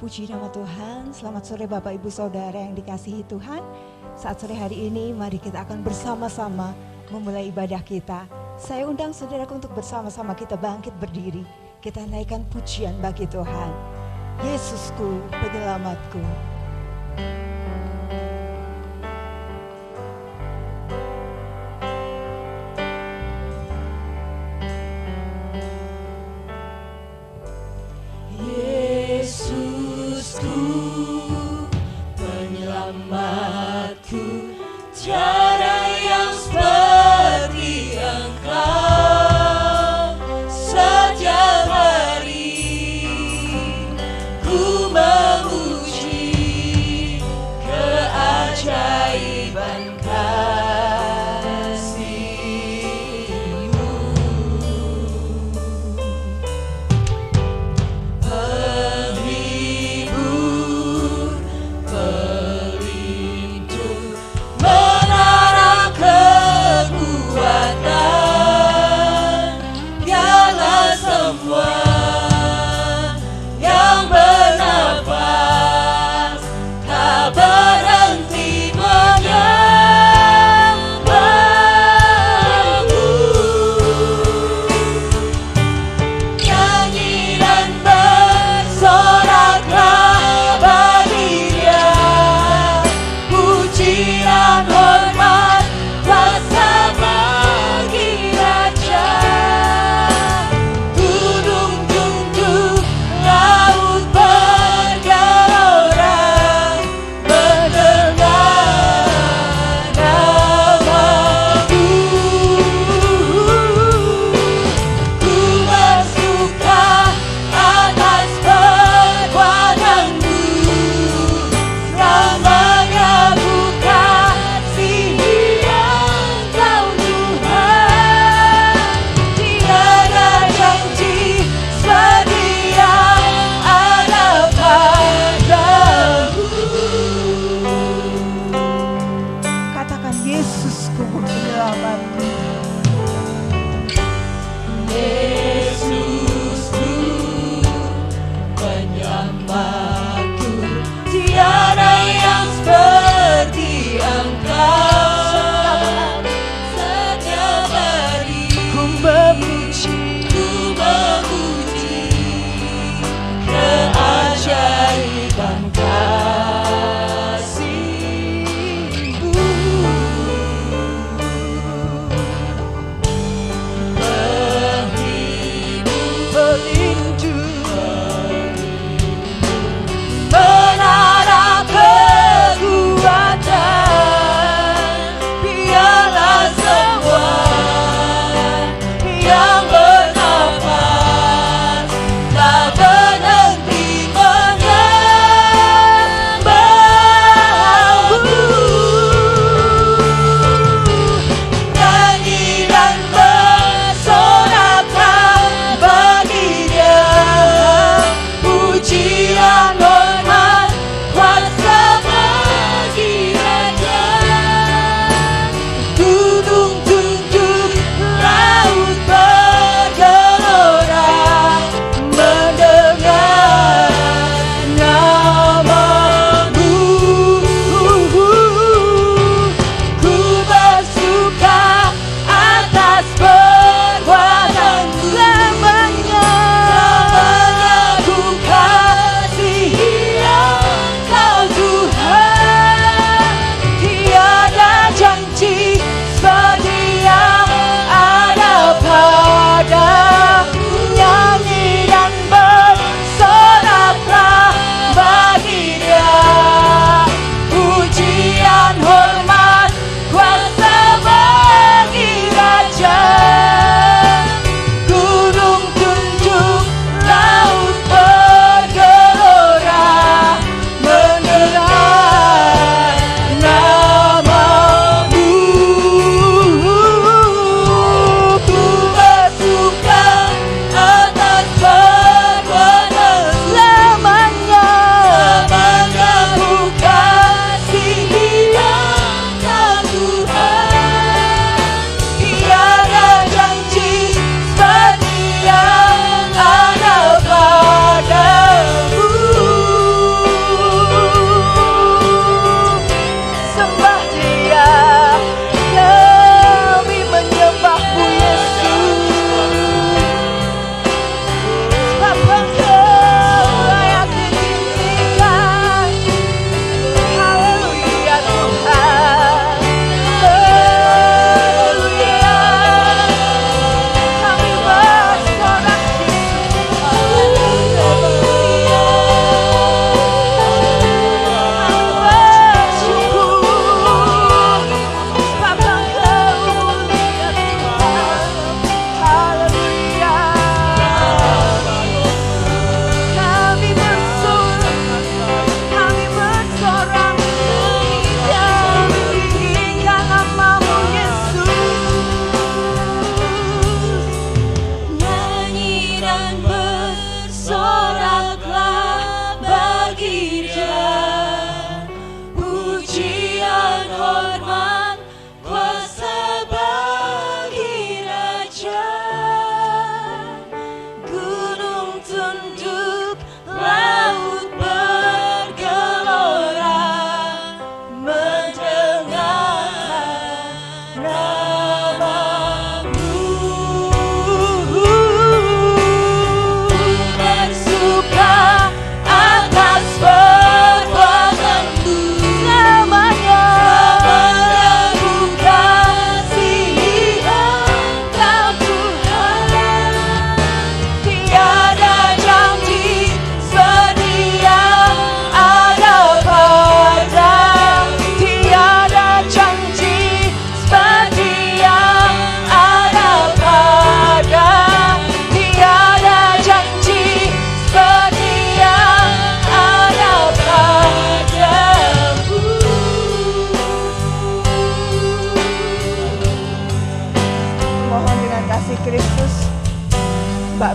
Puji nama Tuhan, selamat sore Bapak Ibu Saudara yang dikasihi Tuhan. Saat sore hari ini mari kita akan bersama-sama memulai ibadah kita. Saya undang saudaraku untuk bersama-sama kita bangkit berdiri. Kita naikkan pujian bagi Tuhan. Yesusku, penyelamatku. Setiap hari ku memuji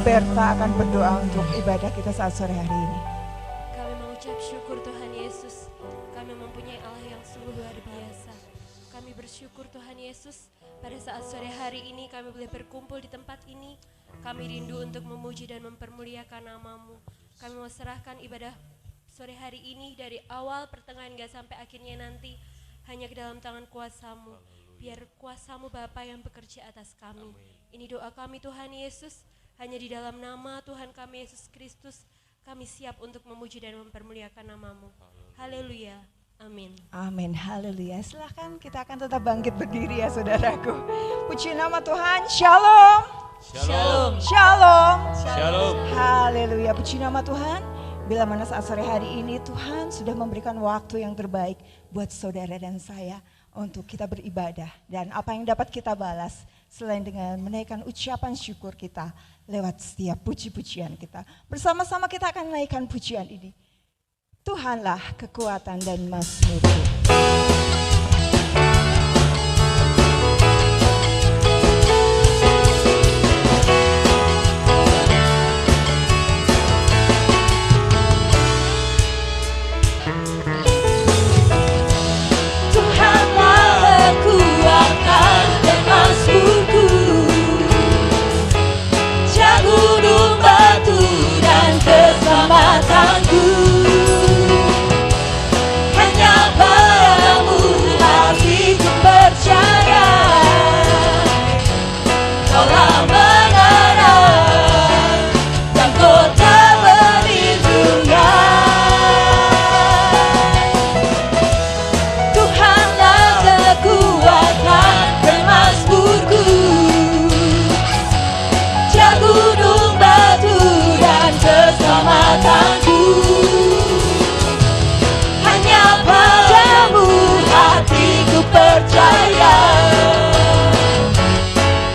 Berta akan berdoa untuk ibadah kita saat sore hari ini. Kami mengucap syukur Tuhan Yesus, kami mempunyai Allah yang sungguh luar biasa. Kami bersyukur Tuhan Yesus, pada saat sore hari ini kami boleh berkumpul di tempat ini. Kami rindu untuk memuji dan mempermuliakan nama-Mu. Kami mau serahkan ibadah sore hari ini dari awal pertengahan hingga sampai akhirnya nanti hanya ke dalam tangan kuasa-Mu. Biar kuasa-Mu Bapa yang bekerja atas kami. Ini doa kami Tuhan Yesus, hanya di dalam nama Tuhan kami Yesus Kristus kami siap untuk memuji dan mempermuliakan nama-Mu. Haleluya. Amin. Amin, haleluya. Silahkan kita akan tetap bangkit berdiri ya saudaraku. Puji nama Tuhan, shalom. Shalom. Shalom. Shalom. Haleluya, puji nama Tuhan. Bila mana saat sore hari ini Tuhan sudah memberikan waktu yang terbaik buat saudara dan saya untuk kita beribadah. Dan apa yang dapat kita balas selain dengan menaikkan ucapan syukur kita lewat setiap puji-pujian kita. Bersama-sama kita akan menaikkan pujian ini. Tuhanlah kekuatan dan mazmurku. Tuhanlah kekuatan dan mazmurku, gunung batu dan keselamatanku. Hanya padamu hatiku percaya, Kaulah menara dan kota perlindungan. Tuhanlah kekuatan dan mazmurku, gunung batu dan keselamatanku. Hanya padamu hatiku percaya,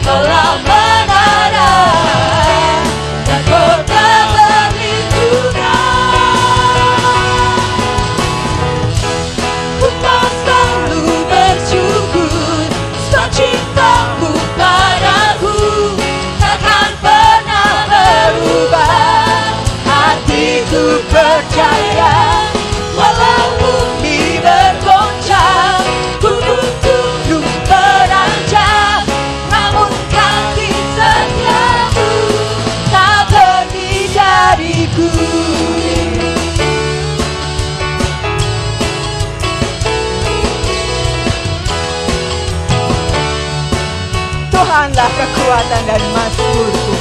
Kaulah menara dan kota perlindungan. Ku tak selalu bersyukur sebab cintamu padaku takkan pernah berubah. Hatiku percaya, walau bumi bergoncang, gunung tunduk beranjak, namun kasih setiamu tak pergi dariku. Tuhanlah kekuatan dan mazmurku.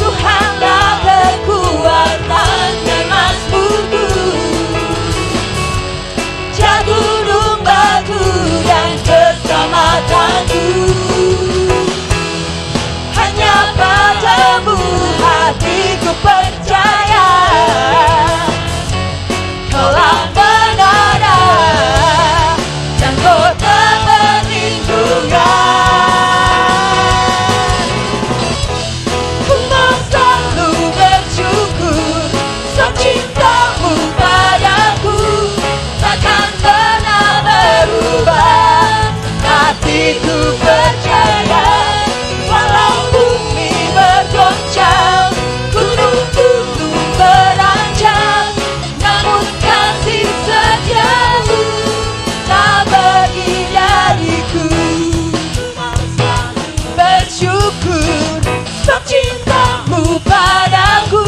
Tuhanlah kekuatan dan mazmurku, gunung batu dan keselamatanku. Hanya padamu hatiku percaya, Kaulah menara dan kota perlindungan. Ku mau selalu bersyukur sebab cintamu padaku takkan pernah berubah. Hatiku percaya, walau bumi bergoncang, gunung tunduk beranjak, namun kasih setiamu tak pergi dariku. Bersyukur sebab cintamu padaku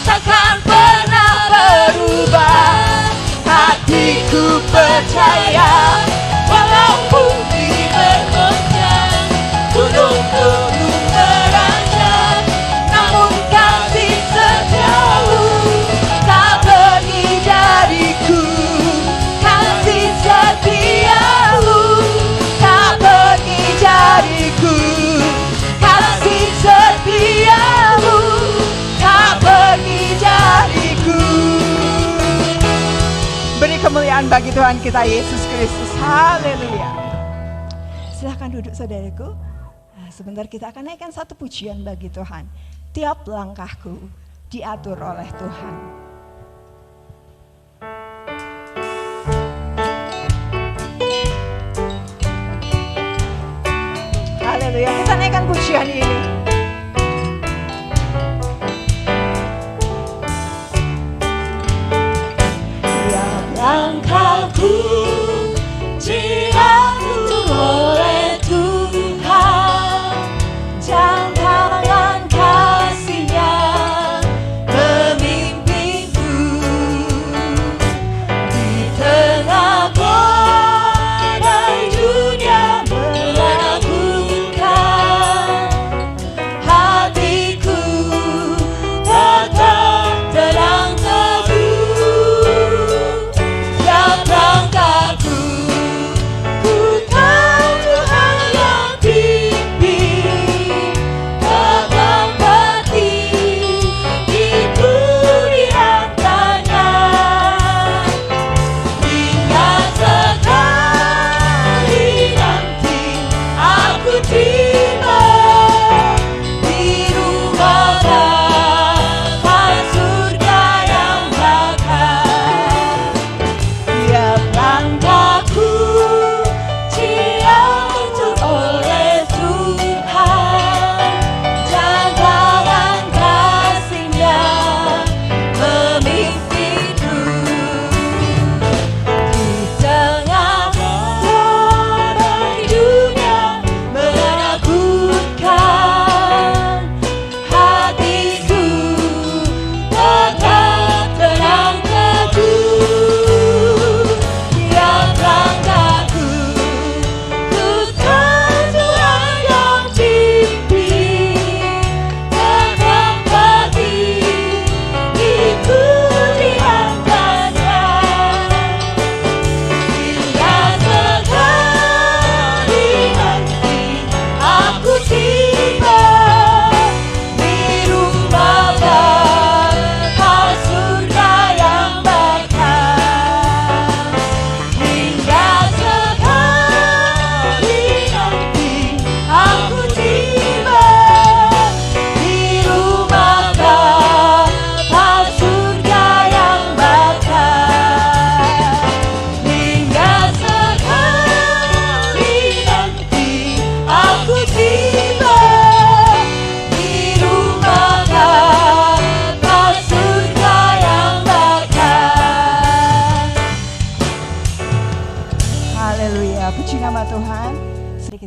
takkan pernah berubah. Hatiku percaya, walau bumi bergoncang, gunung tunduk beranjak, namun kasih setiamu tak pergi dariku. Kasih setiamu tak pergi dariku. Kasih setiamu tak pergi dariku. Beri kemuliaan bagi Tuhan kita Yesus Kristus. Haleluya. Silahkan duduk saudaraku. Sebentar kita akan naikkan satu pujian bagi Tuhan. Tiap langkahku diatur oleh Tuhan. Haleluya. Kita naikkan pujian ini.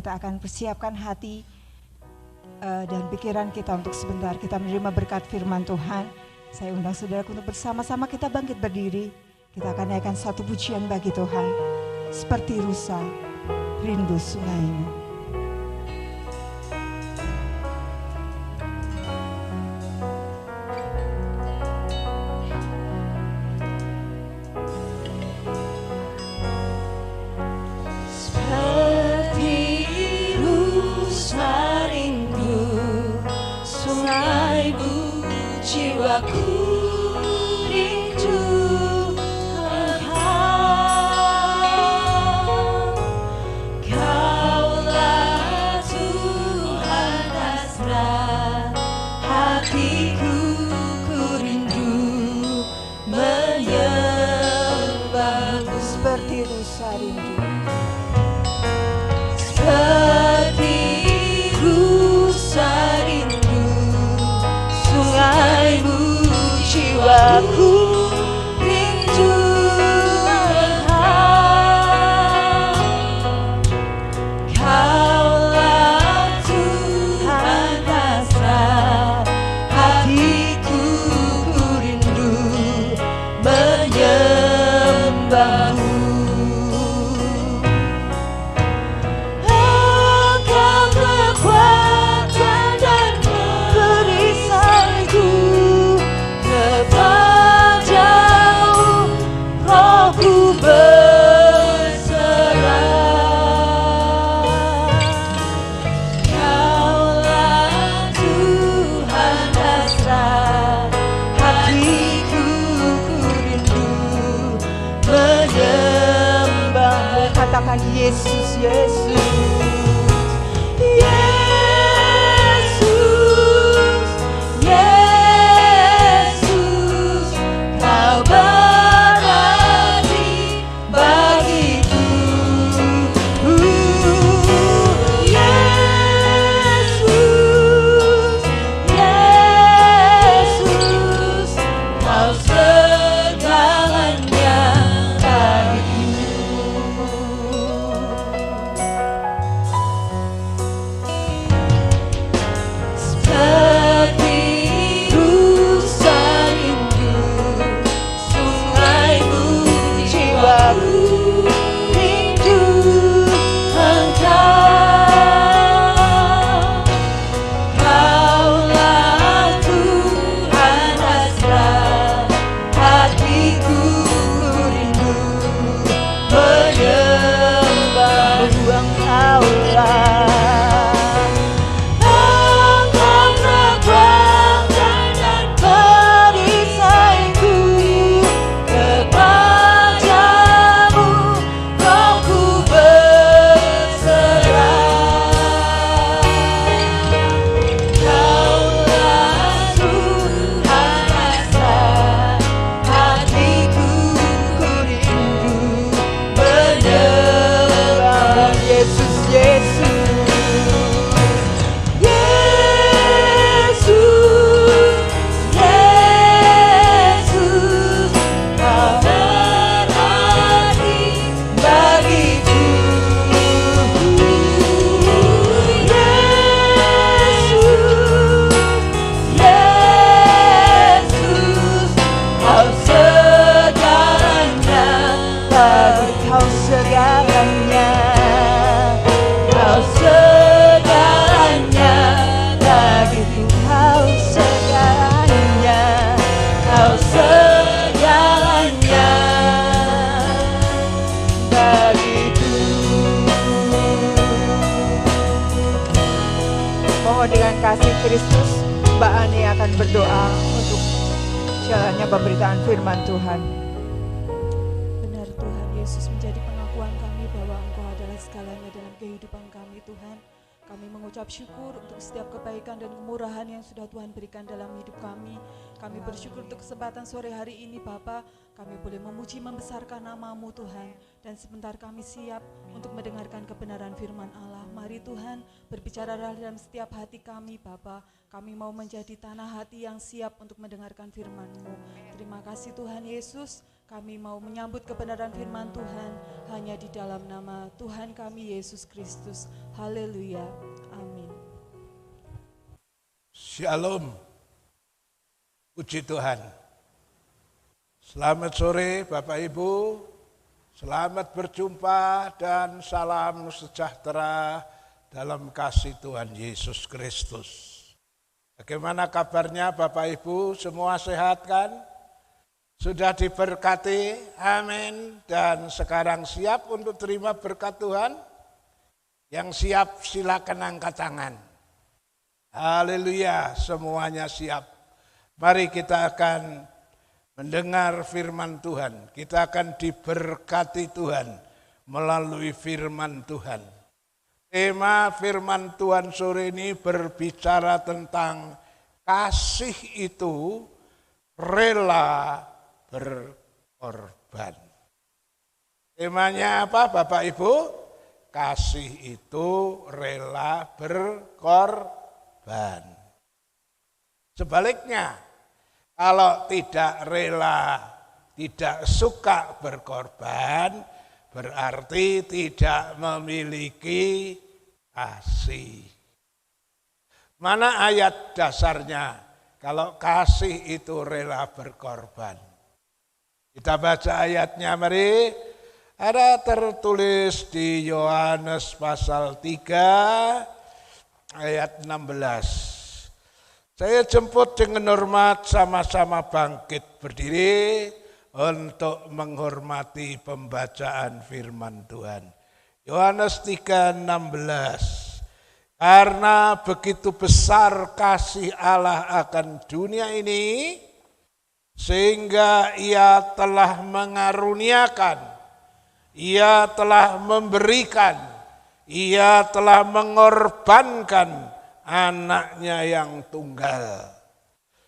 kita akan persiapkan hati dan pikiran kita untuk sebentar kita menerima berkat firman Tuhan. Saya undang saudara untuk bersama-sama kita bangkit berdiri. Kita akan naikkan satu pujian bagi Tuhan. Seperti rusa, rindu sungaimu. Jiwaku rindu Engkau, Kaulah Tuhan hasrat hatiku, ku rindu menyembahmu. Seperti rusa rindu, seperti rusa rindu sungaimu. Jiwaku rindu Engkau, Kaulah Tuhan hasrat hatiku, ku rindu menyembahmu. Engkau kekuatan dan perisaiku, kepadamu rohku berserah. Kaulah Tuhan hasrat hatiku, ku rindu menyembahmu. katakan Yesus, Yesus. Yesus, Yesus, Kau berarti bagiku. Yesus, Yesus, Kau segalanya bagiku. Seperti rusa rindu sungaimu, jiwaku rindu Engkau, Kaulah Tuhan hasrat hatiku, ku rindu menyembahmu. Engkaulah kekuatan dan perisaiku, kepadamu rohku berserah. Kaulah Tuhan hasrat hatiku, ku rindu menyembah. Yesus, Yesus. Mohon dengan kasih Kristus, Mbak Ani akan berdoa untuk jalannya pemberitaan firman Tuhan. Benar Tuhan Yesus menjadi pengakuan kami bahwa Engkau adalah segalanya dalam kehidupan kami Tuhan. Kami mengucap syukur untuk setiap kebaikan dan kemurahan yang sudah Tuhan berikan dalam hidup kami. Kami bersyukur untuk kesempatan sore hari ini Bapa, kami boleh memuji membesarkan nama-Mu Tuhan. Dan sebentar kami siap untuk mendengarkan kebenaran firman Allah. hari Tuhan, berbicaralah dalam setiap hati kami Bapa. Kami mau menjadi tanah hati yang siap untuk mendengarkan firman-Mu. Terima kasih Tuhan Yesus, kami mau menyambut kebenaran firman Tuhan hanya di dalam nama Tuhan kami Yesus Kristus. Haleluya. Amin. Shalom. Puji Tuhan. Selamat sore Bapak Ibu. Selamat berjumpa dan salam sejahtera dalam kasih Tuhan Yesus Kristus. Bagaimana kabarnya Bapak Ibu? Semua sehat kan? Sudah diberkati? Amin. Dan sekarang siap untuk terima berkat Tuhan? Yang siap silakan angkat tangan. Haleluya, semuanya siap. Mari kita akan mendengar firman Tuhan. Kita akan diberkati Tuhan melalui firman Tuhan. Tema firman Tuhan sore ini berbicara tentang kasih itu rela berkorban. Temanya apa Bapak Ibu? Kasih itu rela berkorban. Sebaliknya, kalau tidak rela, tidak suka berkorban, berarti tidak memiliki kasih. Mana ayat dasarnya kalau kasih itu rela berkorban? Kita baca ayatnya mari. Ada tertulis di Yohanes pasal 3 ayat 16. Saya jemput dengan hormat sama-sama bangkit berdiri untuk menghormati pembacaan firman Tuhan. Yohanes 3:16. Karena begitu besar kasih Allah akan dunia ini, sehingga Ia telah mengaruniakan, Ia telah memberikan, Ia telah mengorbankan anaknya yang tunggal,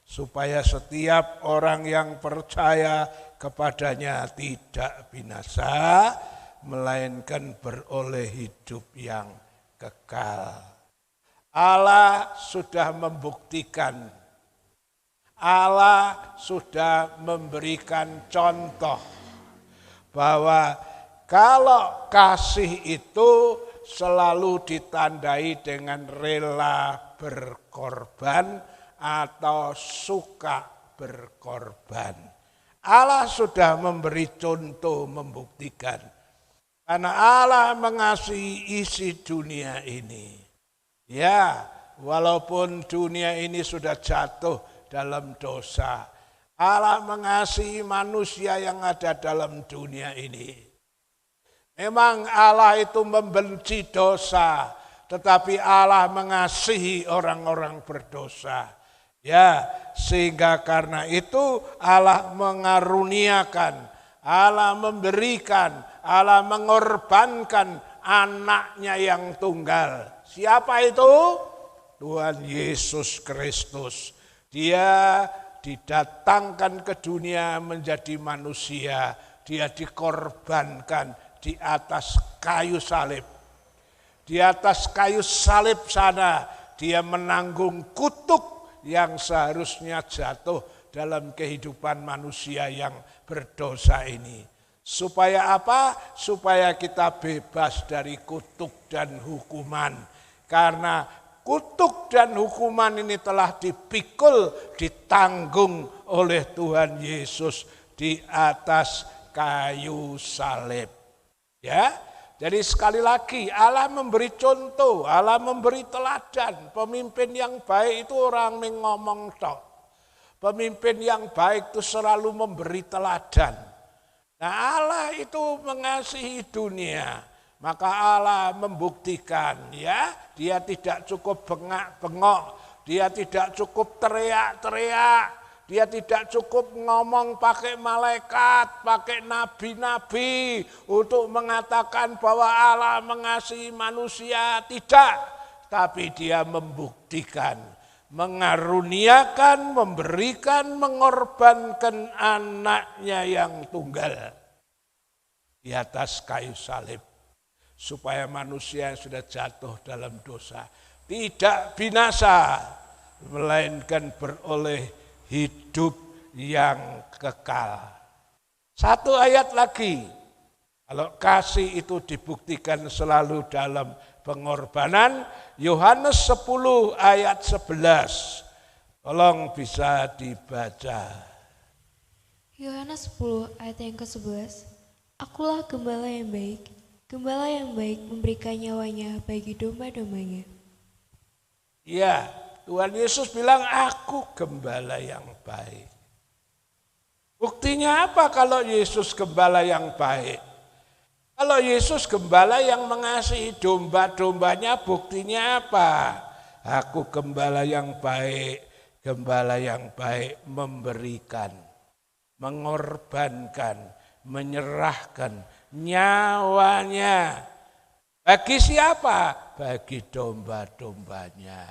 supaya setiap orang yang percaya kepadanya tidak binasa, melainkan beroleh hidup yang kekal. Allah sudah membuktikan, Allah sudah memberikan contoh bahwa kalau kasih itu selalu ditandai dengan rela berkorban atau suka berkorban. Allah sudah memberi contoh, membuktikan. Karena Allah mengasihi isi dunia ini. Ya, walaupun dunia ini sudah jatuh dalam dosa, Allah mengasihi manusia yang ada dalam dunia ini. Memang Allah itu membenci dosa, tetapi Allah mengasihi orang-orang berdosa. Ya, sehingga karena itu Allah mengaruniakan, Allah memberikan, Allah mengorbankan anaknya yang tunggal. Siapa itu? Tuhan Yesus Kristus. Dia didatangkan ke dunia menjadi manusia. Dia dikorbankan di atas kayu salib. Di atas kayu salib sana dia menanggung kutuk yang seharusnya jatuh dalam kehidupan manusia yang berdosa ini. Supaya apa? Supaya kita bebas dari kutuk dan hukuman. Karena kutuk dan hukuman ini telah dipikul, ditanggung oleh Tuhan Yesus di atas kayu salib. Ya, jadi sekali lagi Allah memberi contoh, Allah memberi teladan. Pemimpin yang baik itu orang yang ngomong tok. Pemimpin yang baik itu selalu memberi teladan. Nah, Allah itu mengasihi dunia, maka Allah membuktikan, ya, dia tidak cukup bengak-bengok, dia tidak cukup teriak-teriak, dia tidak cukup ngomong pakai malaikat, pakai nabi-nabi untuk mengatakan bahwa Allah mengasihi manusia, tidak. Tapi dia membuktikan, mengaruniakan, memberikan, mengorbankan anaknya yang tunggal di atas kayu salib. supaya manusia yang sudah jatuh dalam dosa tidak binasa, melainkan beroleh hidup yang kekal. Satu ayat lagi, kalau kasih itu dibuktikan selalu dalam pengorbanan, Yohanes 10 ayat 11. Tolong bisa dibaca. Yohanes 10 ayat yang ke-11. Akulah gembala yang baik. Gembala yang baik memberikan nyawanya bagi domba-dombanya. Ya, Tuhan Yesus bilang aku gembala yang baik. Buktinya apa kalau Yesus gembala yang baik? Kalau Yesus gembala yang mengasihi domba-dombanya, buktinya apa? Aku gembala yang baik. Gembala yang baik memberikan, mengorbankan, menyerahkan nyawanya. Bagi siapa? Bagi domba-dombanya.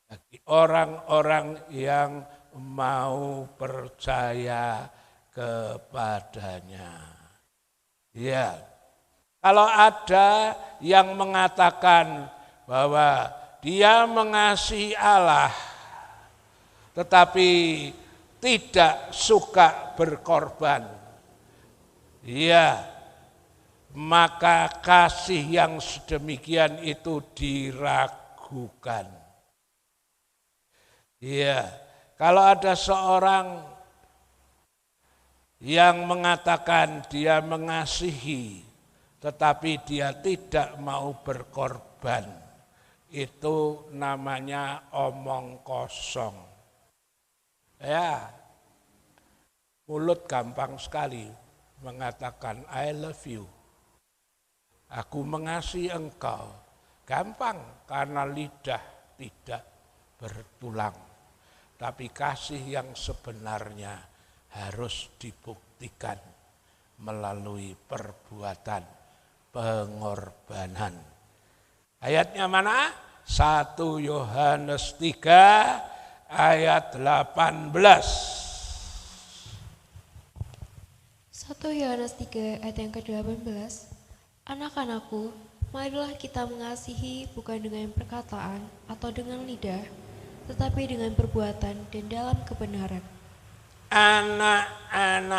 Bagi orang-orang yang mau percaya kepadanya. Ya, kalau ada yang mengatakan bahwa dia mengasihi Allah, tetapi tidak suka berkorban, ya, maka kasih yang sedemikian itu diragukan. Ya, kalau ada seorang yang mengatakan dia mengasihi, tetapi dia tidak mau berkorban, itu namanya omong kosong. Ya, mulut gampang sekali mengatakan I love you. Aku mengasihi engkau. Gampang karena lidah tidak bertulang. Tapi kasih yang sebenarnya harus dibuktikan melalui perbuatan pengorbanan. Ayatnya mana? 1 Yohanes 3 ayat 18. 1 Yohanes 3 ayat yang ke-18. Anak-anakku, marilah kita mengasihi bukan dengan perkataan atau dengan lidah, tetapi dengan perbuatan dan dalam kebenaran. Anak-anakku.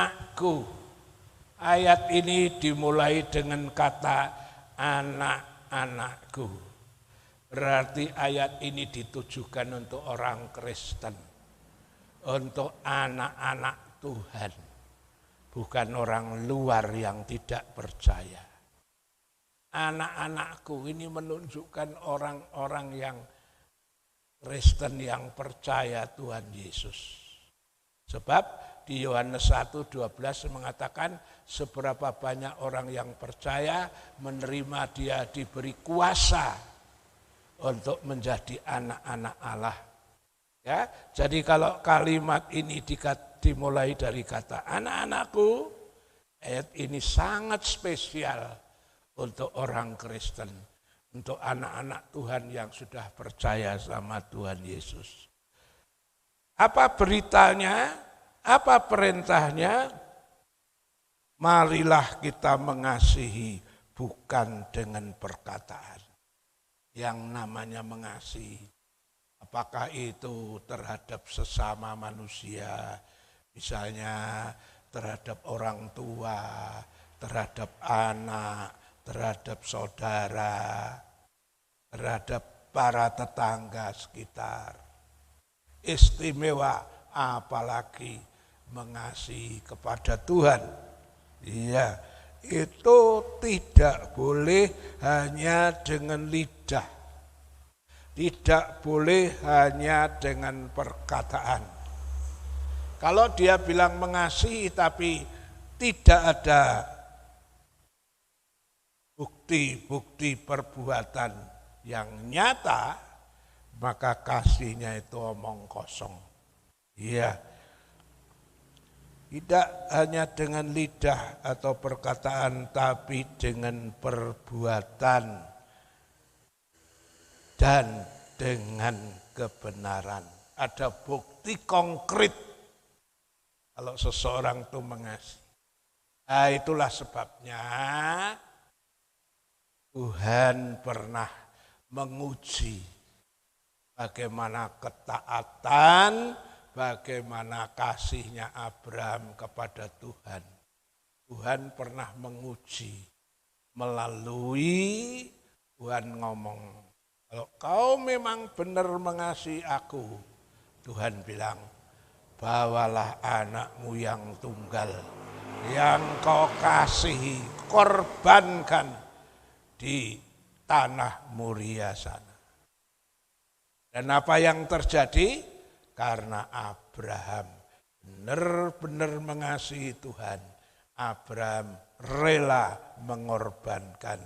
Ayat ini dimulai dengan kata anak-anakku. Berarti ayat ini ditujukan untuk orang Kristen, untuk anak-anak Tuhan, bukan orang luar yang tidak percaya. Anak-anakku ini menunjukkan orang-orang yang Kristen yang percaya Tuhan Yesus. Sebab di Yohanes 1:12 mengatakan seberapa banyak orang yang percaya menerima dia diberi kuasa untuk menjadi anak-anak Allah. Ya, jadi kalau kalimat ini dimulai dari kata anak-anakku, ayat ini sangat spesial untuk orang Kristen, untuk anak-anak Tuhan yang sudah percaya sama Tuhan Yesus. Apa beritanya? Apa perintahnya? Marilah kita mengasihi bukan dengan perkataan. Yang namanya mengasihi, apakah itu terhadap sesama manusia, misalnya terhadap orang tua, terhadap anak, terhadap saudara, terhadap para tetangga sekitar. Istimewa apalagi mengasihi kepada Tuhan. Iya, itu tidak boleh hanya dengan lidah, tidak boleh hanya dengan perkataan. Kalau dia bilang mengasihi tapi tidak ada bukti-bukti perbuatan yang nyata, maka kasihnya itu omong kosong. Iya. Tidak hanya dengan lidah atau perkataan, tapi dengan perbuatan dan dengan kebenaran. Ada bukti konkret kalau seseorang itu mengasihi. Nah, itulah sebabnya Tuhan pernah menguji bagaimana ketaatan, bagaimana kasihnya Abraham kepada Tuhan. Tuhan pernah menguji melalui Tuhan ngomong, kalau kau memang benar mengasihi aku, Tuhan bilang, bawalah anakmu yang tunggal, yang kau kasihi, korbankan di tanah Moria sana. Dan apa yang terjadi? Karena Abraham benar-benar mengasihi Tuhan, Abraham rela mengorbankan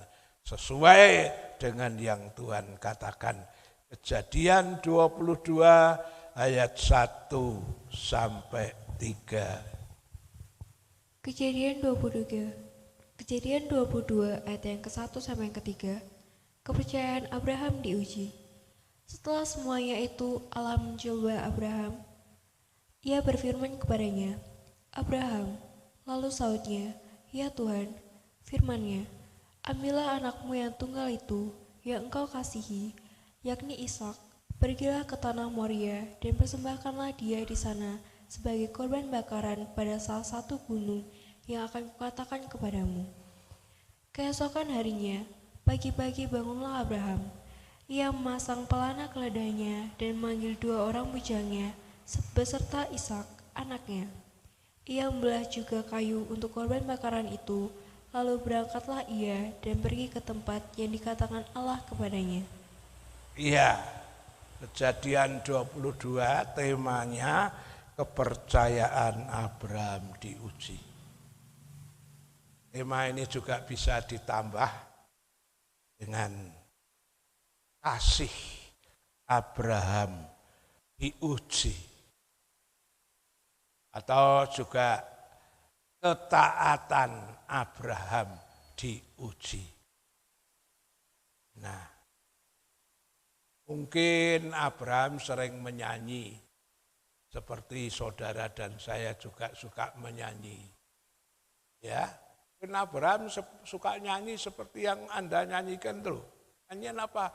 sesuai dengan yang Tuhan katakan. Kejadian 22 ayat 1 sampai 3. Kejadian 22 ayat yang ke-1 sampai yang ke-3. Kepercayaan Abraham diuji. Setelah semuanya itu Allah mencoba Abraham. Ia berfirman kepadanya, Abraham. Lalu sautnya, ya Tuhan, firman-Nya, ambillah anakmu yang tunggal itu, yang engkau kasihi, yakni Ishak, pergilah ke tanah Moria dan persembahkanlah dia di sana sebagai korban bakaran pada salah satu gunung yang akan kukatakan kepadamu. Keesokan harinya, pagi-pagi bangunlah Abraham. Ia memasang pelana keledainya dan memanggil 2 orang bujangnya beserta Ishak, anaknya. Ia membelah juga kayu untuk korban bakaran itu, lalu berangkatlah ia dan pergi ke tempat yang dikatakan Allah kepadanya. Iya, Kejadian 22 temanya kepercayaan Abraham diuji. Tema ini juga bisa ditambah dengan kasih Abraham diuji. Atau juga ketaatan Abraham diuji. Nah, mungkin Abraham sering menyanyi, seperti saudara dan saya juga suka menyanyi. Ya, mungkin Abraham suka nyanyi seperti yang Anda nyanyikan tuh. Nyanyian apa?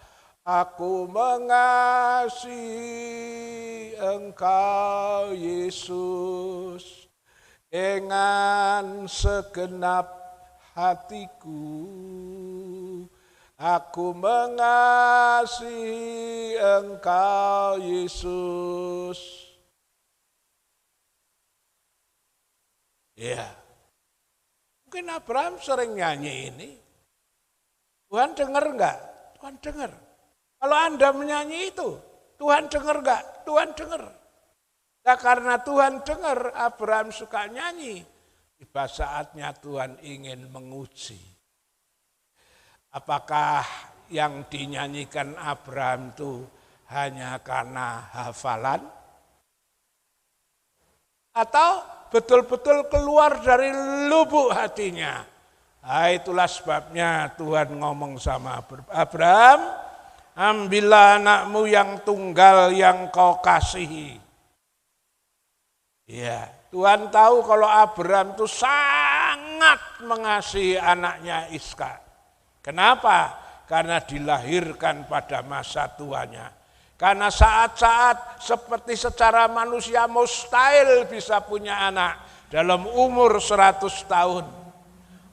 Aku mengasihi Engkau Yesus dengan segenap hatiku. Aku mengasihi Engkau Yesus. Ya, mungkin Abraham sering nyanyi ini. Tuhan dengar enggak? Tuhan dengar. Kalau Anda menyanyi itu, Tuhan dengar enggak? Tuhan dengar. Nah, karena Tuhan dengar, Abraham suka nyanyi. Tiba saatnya Tuhan ingin menguji. Apakah yang dinyanyikan Abraham itu hanya karena hafalan? Atau betul-betul keluar dari lubuk hatinya? Nah, itulah sebabnya Tuhan ngomong sama Abraham, ambillah anakmu yang tunggal yang kau kasihi. Ya, Tuhan tahu kalau Abraham itu sangat mengasihi anaknya Ishak. Kenapa? Karena dilahirkan pada masa tuanya. Karena saat-saat seperti secara manusia mustahil bisa punya anak dalam umur 100 tahun.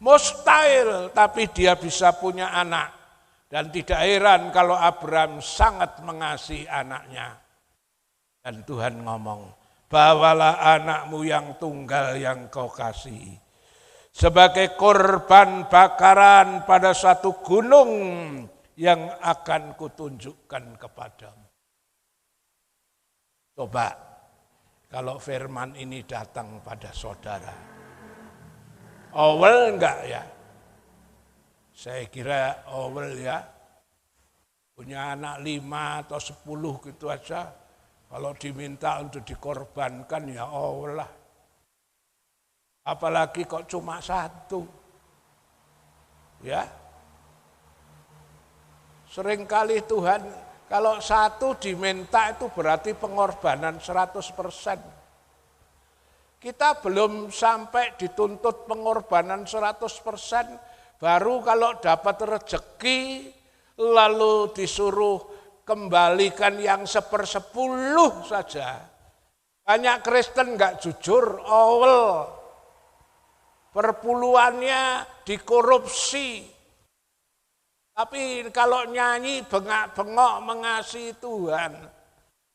Mustahil, tapi dia bisa punya anak. Dan tidak heran kalau Abraham sangat mengasihi anaknya. Dan Tuhan ngomong, bawalah anakmu yang tunggal yang kau kasihi. Sebagai korban bakaran pada satu gunung yang akan kutunjukkan kepadamu. Coba, kalau firman ini datang pada saudara. Awal enggak ya? Saya kira awal ya, punya anak 5 atau 10 gitu aja, kalau diminta untuk dikorbankan ya awal lah. Apalagi kok cuma 1. Ya. Seringkali Tuhan, kalau 1 diminta itu berarti pengorbanan 100%. Kita belum sampai dituntut pengorbanan 100%, Baru kalau dapat rezeki lalu disuruh kembalikan yang 1/10 saja. Banyak Kristen enggak jujur, awel. Perpuluhannya dikorupsi. Tapi kalau nyanyi bengak-bengok mengasihi Tuhan.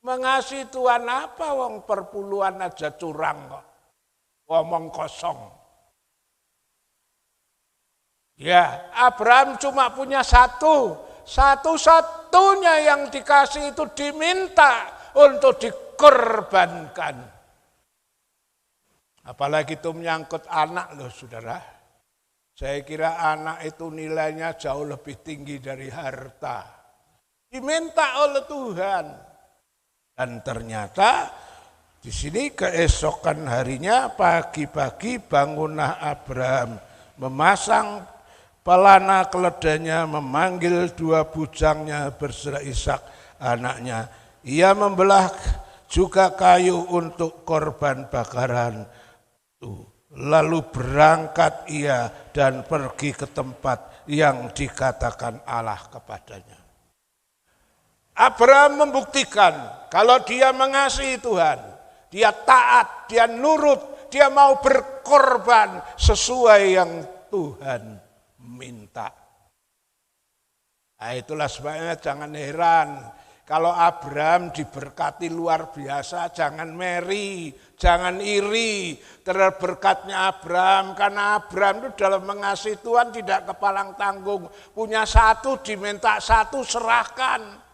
Mengasihi Tuhan apa wong perpuluhan aja curang kok. Ngomong kosong. Ya, Abraham cuma punya satu-satunya yang dikasih itu diminta untuk dikorbankan. Apalagi itu menyangkut anak loh saudara. Saya kira anak itu nilainya jauh lebih tinggi dari harta. Diminta oleh Tuhan. Dan ternyata di sini keesokan harinya pagi-pagi bangunlah Abraham memasang pelana keledainya, memanggil 2 bujangnya berserta Ishak anaknya. Ia membelah juga kayu untuk korban bakaran itu. Lalu berangkat ia dan pergi ke tempat yang dikatakan Allah kepadanya. Abraham membuktikan kalau dia mengasihi Tuhan, dia taat, dia nurut, dia mau berkorban sesuai yang Tuhan minta. Nah, itulah sebabnya jangan heran kalau Abraham diberkati luar biasa, jangan meri, jangan iri terhadap berkatnya Abraham. Karena Abraham itu dalam mengasihi Tuhan tidak kepalang tanggung. Punya 1 diminta 1 serahkan.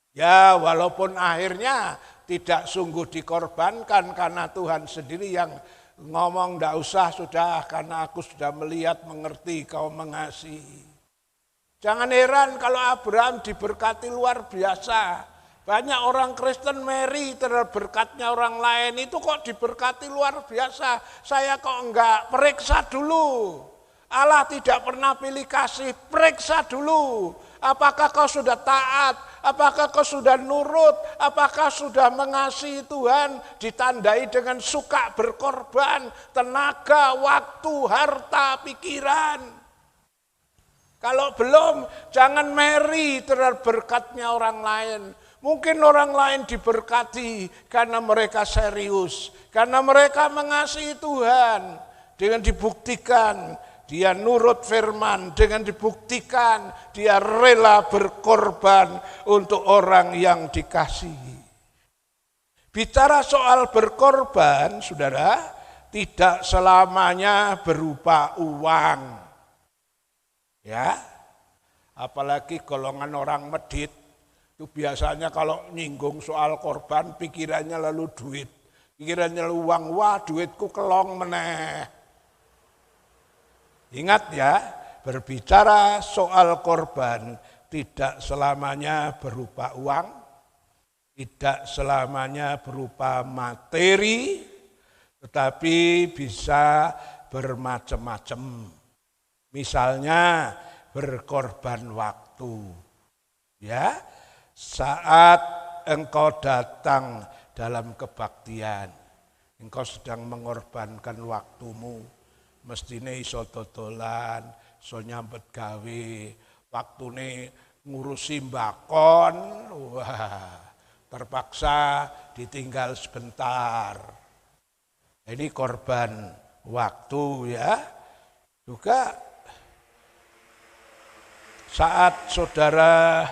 Ya walaupun akhirnya tidak sungguh dikorbankan karena Tuhan sendiri yang ngomong tidak usah sudah karena aku sudah melihat mengerti kau mengasihi. Jangan heran kalau Abraham diberkati luar biasa. Banyak orang Kristen meri terhadap berkatnya orang lain itu kok diberkati luar biasa. Saya kok enggak, periksa dulu. Allah tidak pernah pilih kasih, periksa dulu. Apakah kau sudah taat? Apakah kau sudah nurut? Apakah sudah mengasihi Tuhan? Ditandai dengan suka berkorban, tenaga, waktu, harta, pikiran. Kalau belum, jangan meri terhadap berkatnya orang lain. Mungkin orang lain diberkati karena mereka serius, karena mereka mengasihi Tuhan. Dengan dibuktikan dia nurut firman, dengan dibuktikan dia rela berkorban untuk orang yang dikasihi. Bicara soal berkorban, saudara, tidak selamanya berupa uang. Ya, apalagi golongan orang medit itu biasanya kalau nyinggung soal korban pikirannya lalu duit, pikirannya lalu uang, wah duitku kelong meneh. Ingat ya, berbicara soal korban tidak selamanya berupa uang, tidak selamanya berupa materi, tetapi bisa bermacam-macam. Misalnya berkorban waktu. Ya, saat engkau datang dalam kebaktian, engkau sedang mengorbankan waktumu, mestine iso dodolan, iso nyambet gawe, waktune ngurusi mbakon, wah, terpaksa ditinggal sebentar. Ini korban waktu ya. Juga saat saudara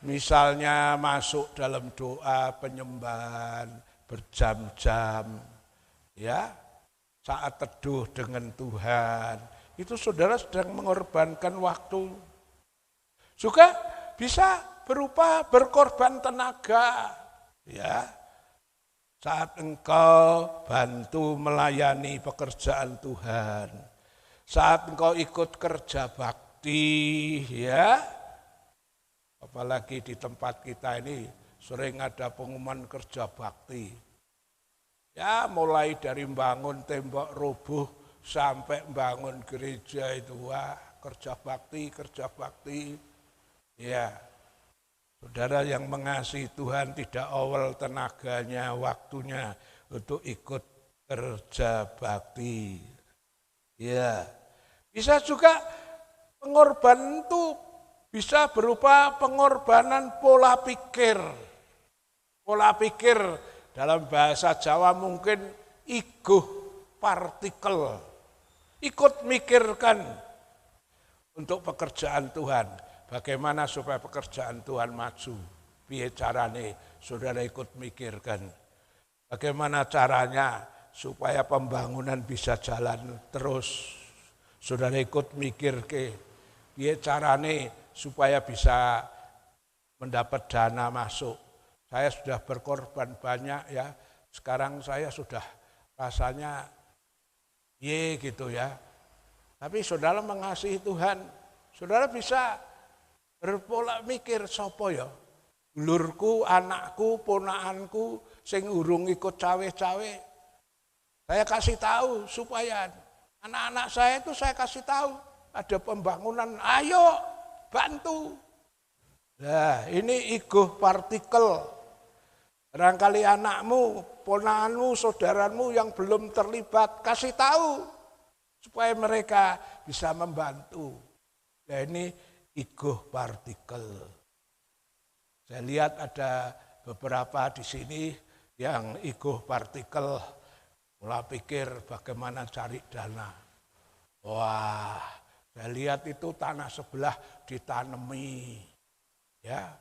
misalnya masuk dalam doa penyembahan berjam-jam, ya, saat teduh dengan Tuhan, itu saudara sedang mengorbankan waktu. Juga bisa berupa berkorban tenaga, ya, saat engkau bantu melayani pekerjaan Tuhan, saat engkau ikut kerja bakti, ya, apalagi di tempat kita ini sering ada pengumuman kerja bakti. Ya, mulai dari bangun tembok roboh sampai bangun gereja itu, wah, kerja bakti. Ya, saudara yang mengasihi Tuhan tidak awal tenaganya, waktunya untuk ikut kerja bakti. Ya, Bisa juga pengorbanan itu bisa berupa pengorbanan pola pikir. Pola pikir dalam bahasa Jawa mungkin iguh partikel. Ikut mikirkan untuk pekerjaan Tuhan. Bagaimana supaya pekerjaan Tuhan maju. Piye carane, saudara ikut mikirkan. Bagaimana caranya supaya pembangunan bisa jalan terus. Saudara ikut mikir ke, piye carane supaya bisa mendapat dana masuk. Saya sudah berkorban banyak ya, sekarang saya sudah rasanya gitu ya. Tapi saudara mengasihi Tuhan, saudara bisa berpola mikir sopo ya. Dulurku, anakku, ponakanku, sing urung ikut cawe-cawe. Saya kasih tahu supaya anak-anak saya itu saya kasih tahu ada pembangunan, ayo bantu. Nah ini iguh partikel. Barangkali anakmu, ponakanmu, saudaramu yang belum terlibat, kasih tahu supaya mereka bisa membantu. Nah ini iguh partikel. Saya lihat ada beberapa di sini yang iguh partikel, mulai pikir bagaimana cari dana. Wah, saya lihat itu tanah sebelah ditanami. Ya,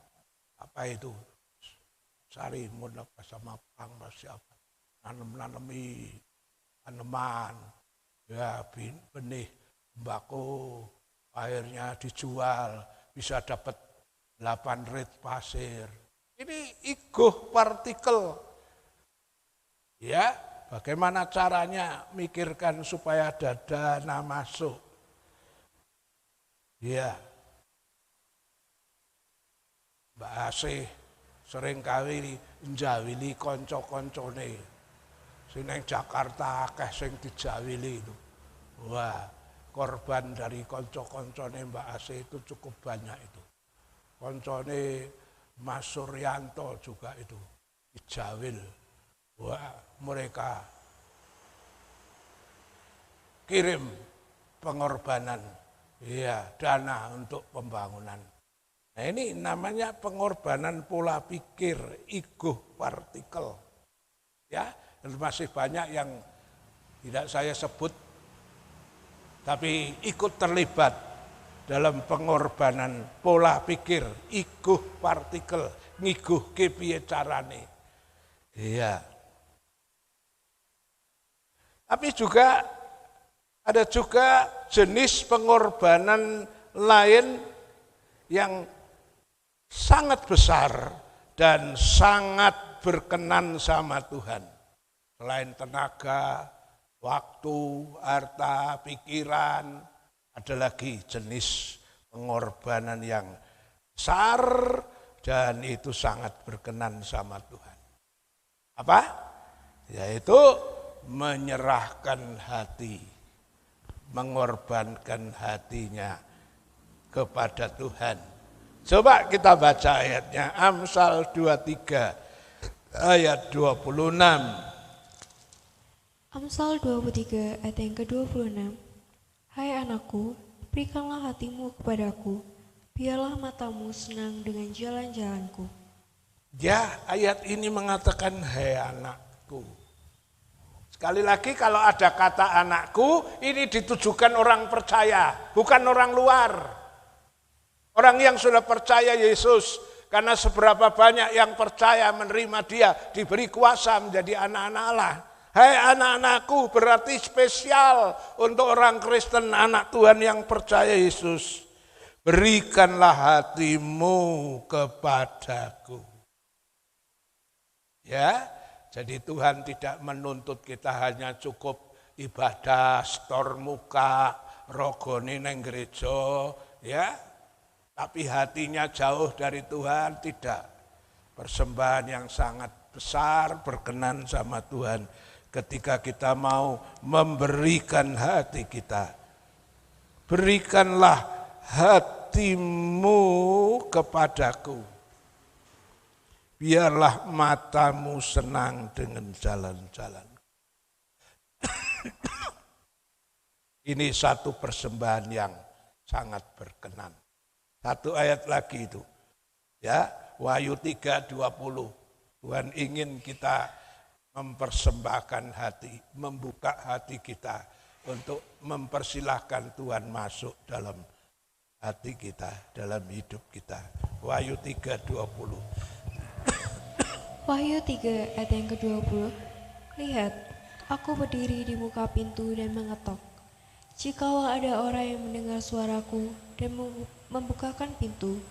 apa itu? Sarimun apa sama pang siapa? Nanemi tanaman. Ya, benih tembakau, akhirnya dijual, bisa dapat 8 rit pasir. Ini iguh partikel. Ya, bagaimana caranya mikirkan supaya ada dana masuk. Ya. Mbak Asih sering kali njawili konco-koncone. Sing nang Jakarta akeh sing dijawili itu. Wah, korban dari konco-koncone Mbak Asih itu cukup banyak itu. Koncone Mas Suryanto juga itu dijawil. Wah, mereka kirim pengorbanan, iya, dana untuk pembangunan. Nah ini namanya pengorbanan pola pikir, iguh partikel. Ya, dan masih banyak yang tidak saya sebut, tapi ikut terlibat dalam pengorbanan pola pikir, iguh partikel, ngiguh kepiye carane. Iya. Tapi juga ada juga jenis pengorbanan lain yang sangat besar dan sangat berkenan sama Tuhan. Selain tenaga, waktu, harta, pikiran, ada lagi jenis pengorbanan yang besar dan itu sangat berkenan sama Tuhan. Apa? Yaitu menyerahkan hati, mengorbankan hatinya kepada Tuhan. Coba kita baca ayatnya, Amsal 23 ayat 26. Amsal 23 ayat yang ke-26. Hai anakku, berikanlah hatimu kepadaku, biarlah matamu senang dengan jalan-jalanku. Ya, ayat ini mengatakan hai anakku. Sekali lagi kalau ada kata anakku, ini ditujukan orang percaya, bukan orang luar. Orang yang sudah percaya Yesus, karena seberapa banyak yang percaya menerima Dia, diberi kuasa menjadi anak-anak Allah. Hai anak-anakku, berarti spesial untuk orang Kristen, anak Tuhan yang percaya Yesus. Berikanlah hatimu kepadaku. Ya, jadi Tuhan tidak menuntut kita hanya cukup ibadah, stor muka, rogone neng gereja, ya. Tapi hatinya jauh dari Tuhan, tidak. Persembahan yang sangat besar, berkenan sama Tuhan. Ketika kita mau memberikan hati kita. Berikanlah hatimu kepadaku. Biarlah matamu senang dengan jalan-jalan. Ini satu persembahan yang sangat berkenan. Satu ayat lagi itu. Ya, Wahyu 3:20. Tuhan ingin kita mempersembahkan hati, membuka hati kita untuk mempersilahkan Tuhan masuk dalam hati kita, dalam hidup kita. Wahyu 3:20. Wahyu 3 ayat yang ke-20. Lihat, aku berdiri di muka pintu dan mengetok. Jikalau ada orang yang mendengar suaraku dan membukakan pintu,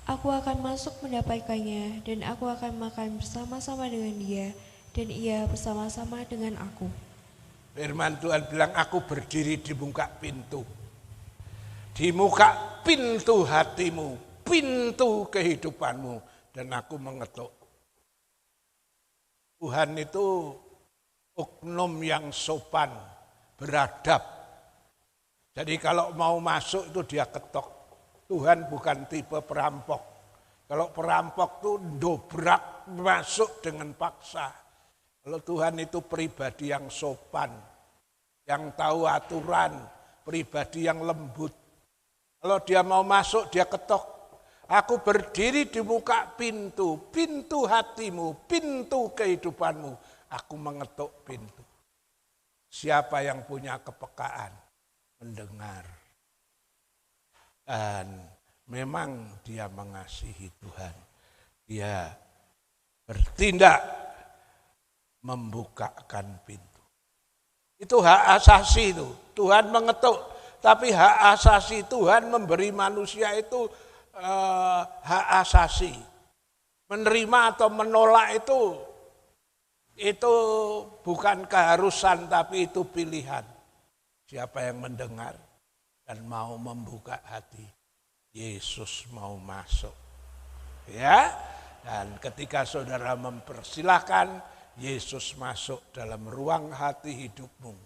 aku akan masuk mendapatkannya dan aku akan makan bersama-sama dengan dia dan ia bersama-sama dengan aku. Firman Tuhan bilang, aku berdiri di muka pintu. Di muka pintu hatimu, pintu kehidupanmu, dan aku mengetuk. Tuhan itu oknum yang sopan, beradab. Jadi kalau mau masuk itu dia ketok. Tuhan bukan tipe perampok. Kalau perampok itu dobrak masuk dengan paksa. Kalau Tuhan itu pribadi yang sopan, yang tahu aturan, pribadi yang lembut. Kalau dia mau masuk dia ketok. Aku berdiri di muka pintu, pintu hatimu, pintu kehidupanmu. Aku mengetuk pintu. Siapa yang punya kepekaan? Mendengar. Dan memang dia mengasihi Tuhan. Dia bertindak membukakan pintu. Itu hak asasi itu. Tuhan mengetuk. Tapi hak asasi Tuhan memberi manusia itu hak asasi. Menerima atau menolak itu bukan keharusan tapi itu pilihan. Siapa yang mendengar dan mau membuka hati, Yesus mau masuk. Ya, dan ketika saudara mempersilahkan Yesus masuk dalam ruang hati hidupmu,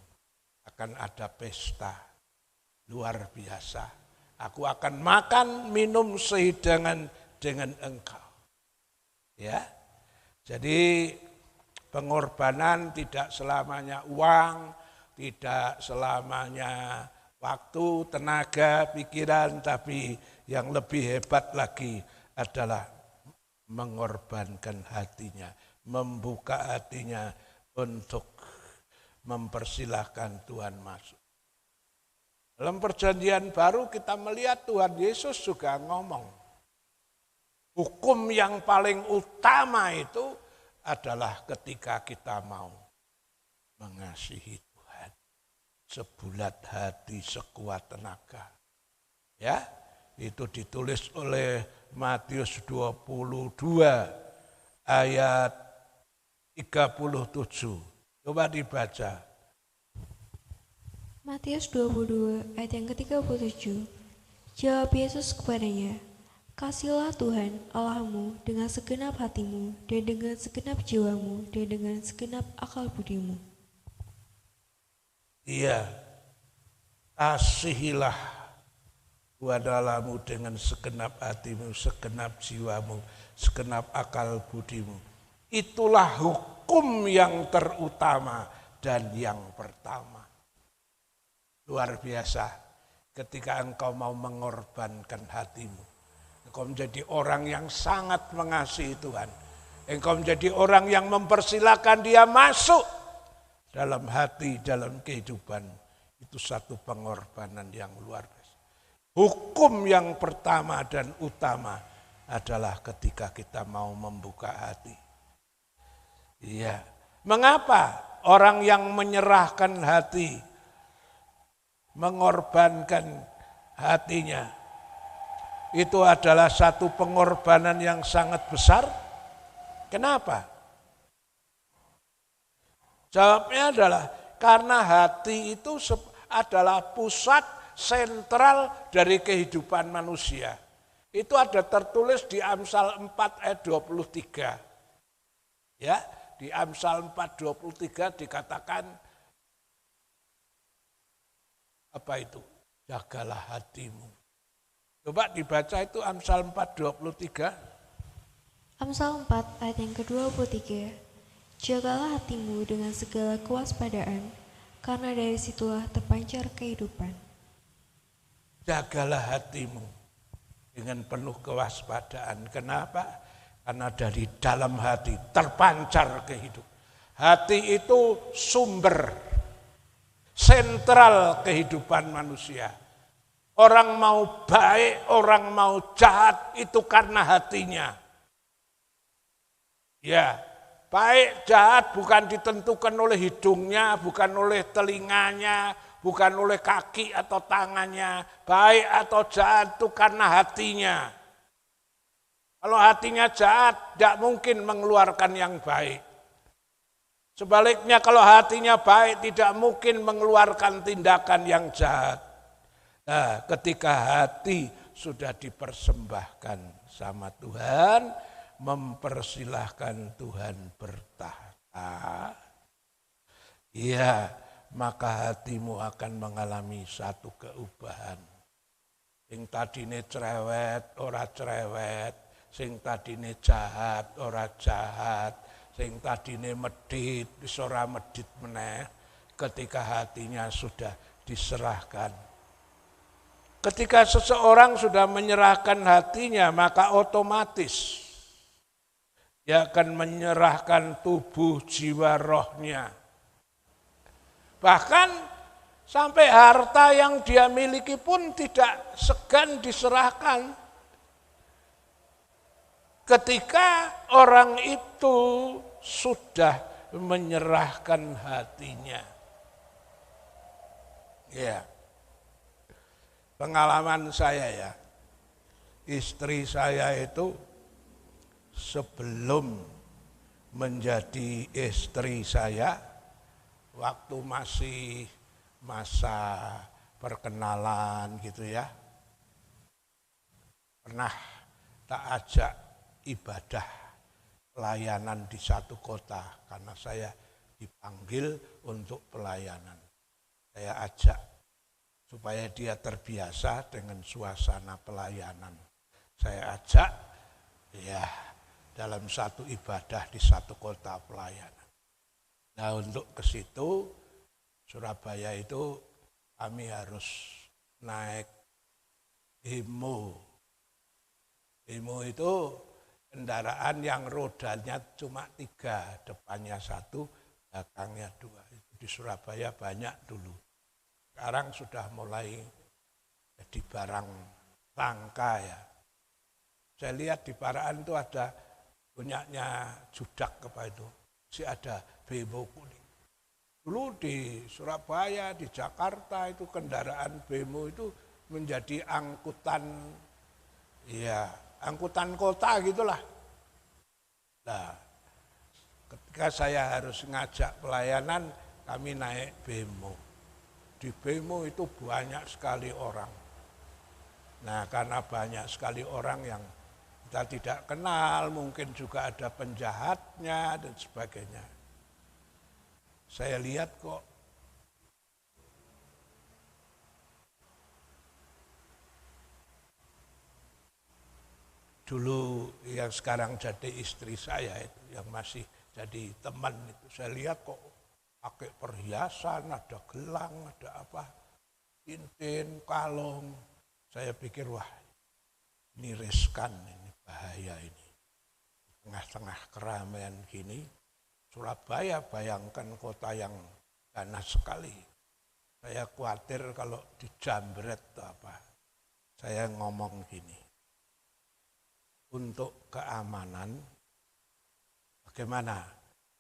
akan ada pesta luar biasa. Aku akan makan, minum sehidangan dengan engkau. Ya, jadi pengorbanan tidak selamanya uang, tidak selamanya waktu, tenaga, pikiran, tapi yang lebih hebat lagi adalah mengorbankan hatinya, membuka hatinya untuk mempersilahkan Tuhan masuk. Dalam perjanjian baru kita melihat Tuhan Yesus juga ngomong, hukum yang paling utama itu adalah ketika kita mau mengasihi sebulat hati, sekuat tenaga. Ya, itu ditulis oleh Matius 22 ayat 37. Coba dibaca. Matius 22 ayat yang ke-37. Jawab Yesus kepadanya, kasihlah Tuhan Allahmu dengan segenap hatimu dan dengan segenap jiwamu dan dengan segenap akal budimu. Iya, kasihilah Tuhan Allahmu dengan segenap hatimu, segenap jiwamu, segenap akal budimu. Itulah hukum yang terutama dan yang pertama. Luar biasa ketika engkau mau mengorbankan hatimu. Engkau menjadi orang yang sangat mengasihi Tuhan. Engkau menjadi orang yang mempersilahkan dia masuk dalam hati, dalam kehidupan. Itu satu pengorbanan yang luar biasa. Hukum yang pertama dan utama adalah ketika kita mau membuka hati. Iya. Mengapa orang yang menyerahkan hati, mengorbankan hatinya, itu adalah satu pengorbanan yang sangat besar? Kenapa? Jawabnya adalah karena hati itu adalah pusat sentral dari kehidupan manusia. Itu ada tertulis di Amsal 4 ayat 23. Ya, di Amsal 4:23 dikatakan apa itu? Jagalah hatimu. Coba dibaca itu Amsal 4:23. Amsal 4 ayat yang ke-23. Jagalah hatimu dengan segala kewaspadaan, karena dari situlah terpancar kehidupan. Jagalah hatimu dengan penuh kewaspadaan. Kenapa? Karena dari dalam hati terpancar kehidupan. Hati itu sumber, sentral kehidupan manusia. Orang mau baik, orang mau jahat, itu karena hatinya. Ya, baik jahat bukan ditentukan oleh hidungnya, bukan oleh telinganya, bukan oleh kaki atau tangannya. Baik atau jahat itu karena hatinya. Kalau hatinya jahat, tidak mungkin mengeluarkan yang baik. Sebaliknya kalau hatinya baik, tidak mungkin mengeluarkan tindakan yang jahat. Nah, ketika hati sudah dipersembahkan sama Tuhan, mempersilahkan Tuhan bertahta, ya, maka hatimu akan mengalami satu keubahan. Sing tadine cerewet, ora cerewet, sing tadine jahat, ora jahat, sing tadine medit, wis ora medit meneh, ketika hatinya sudah diserahkan. Ketika seseorang sudah menyerahkan hatinya, maka otomatis dia akan menyerahkan tubuh, jiwa, rohnya. Bahkan sampai harta yang dia miliki pun tidak segan diserahkan. Ketika orang itu sudah menyerahkan hatinya. Ya. Pengalaman saya ya, istri saya itu sebelum menjadi istri saya, waktu masih masa perkenalan gitu ya, pernah tak ajak ibadah pelayanan di satu kota karena saya dipanggil untuk pelayanan. Saya ajak supaya dia terbiasa dengan suasana pelayanan. Saya ajak ya dalam satu ibadah di satu kota pelayanan. Nah, untuk ke situ Surabaya itu kami harus naik bemo. Bemo itu kendaraan yang rodanya cuma 3, depannya 1, belakangnya 2. Di Surabaya banyak dulu. Sekarang sudah mulai jadi barang langka ya. Saya lihat di Paraan itu ada punyanya Judak apa itu, masih ada bemo kuning. Dulu di Surabaya, di Jakarta itu kendaraan bemo itu menjadi angkutan, ya angkutan kota gitulah. Nah, ketika saya harus ngajak pelayanan, kami naik bemo. Di bemo itu banyak sekali orang. Nah, karena banyak sekali orang yang kita tidak kenal, mungkin juga ada penjahatnya dan sebagainya. Saya lihat kok dulu yang sekarang jadi istri saya itu, yang masih jadi teman itu, saya lihat kok pakai perhiasan, ada gelang, ada apa, cincin, kalung. Saya pikir wah ini riskan, ini bahaya ini. Tengah-tengah keramaian gini, Surabaya bayangkan kota yang ganas sekali. Saya khawatir kalau dijambret atau apa. Saya ngomong gini, untuk keamanan bagaimana?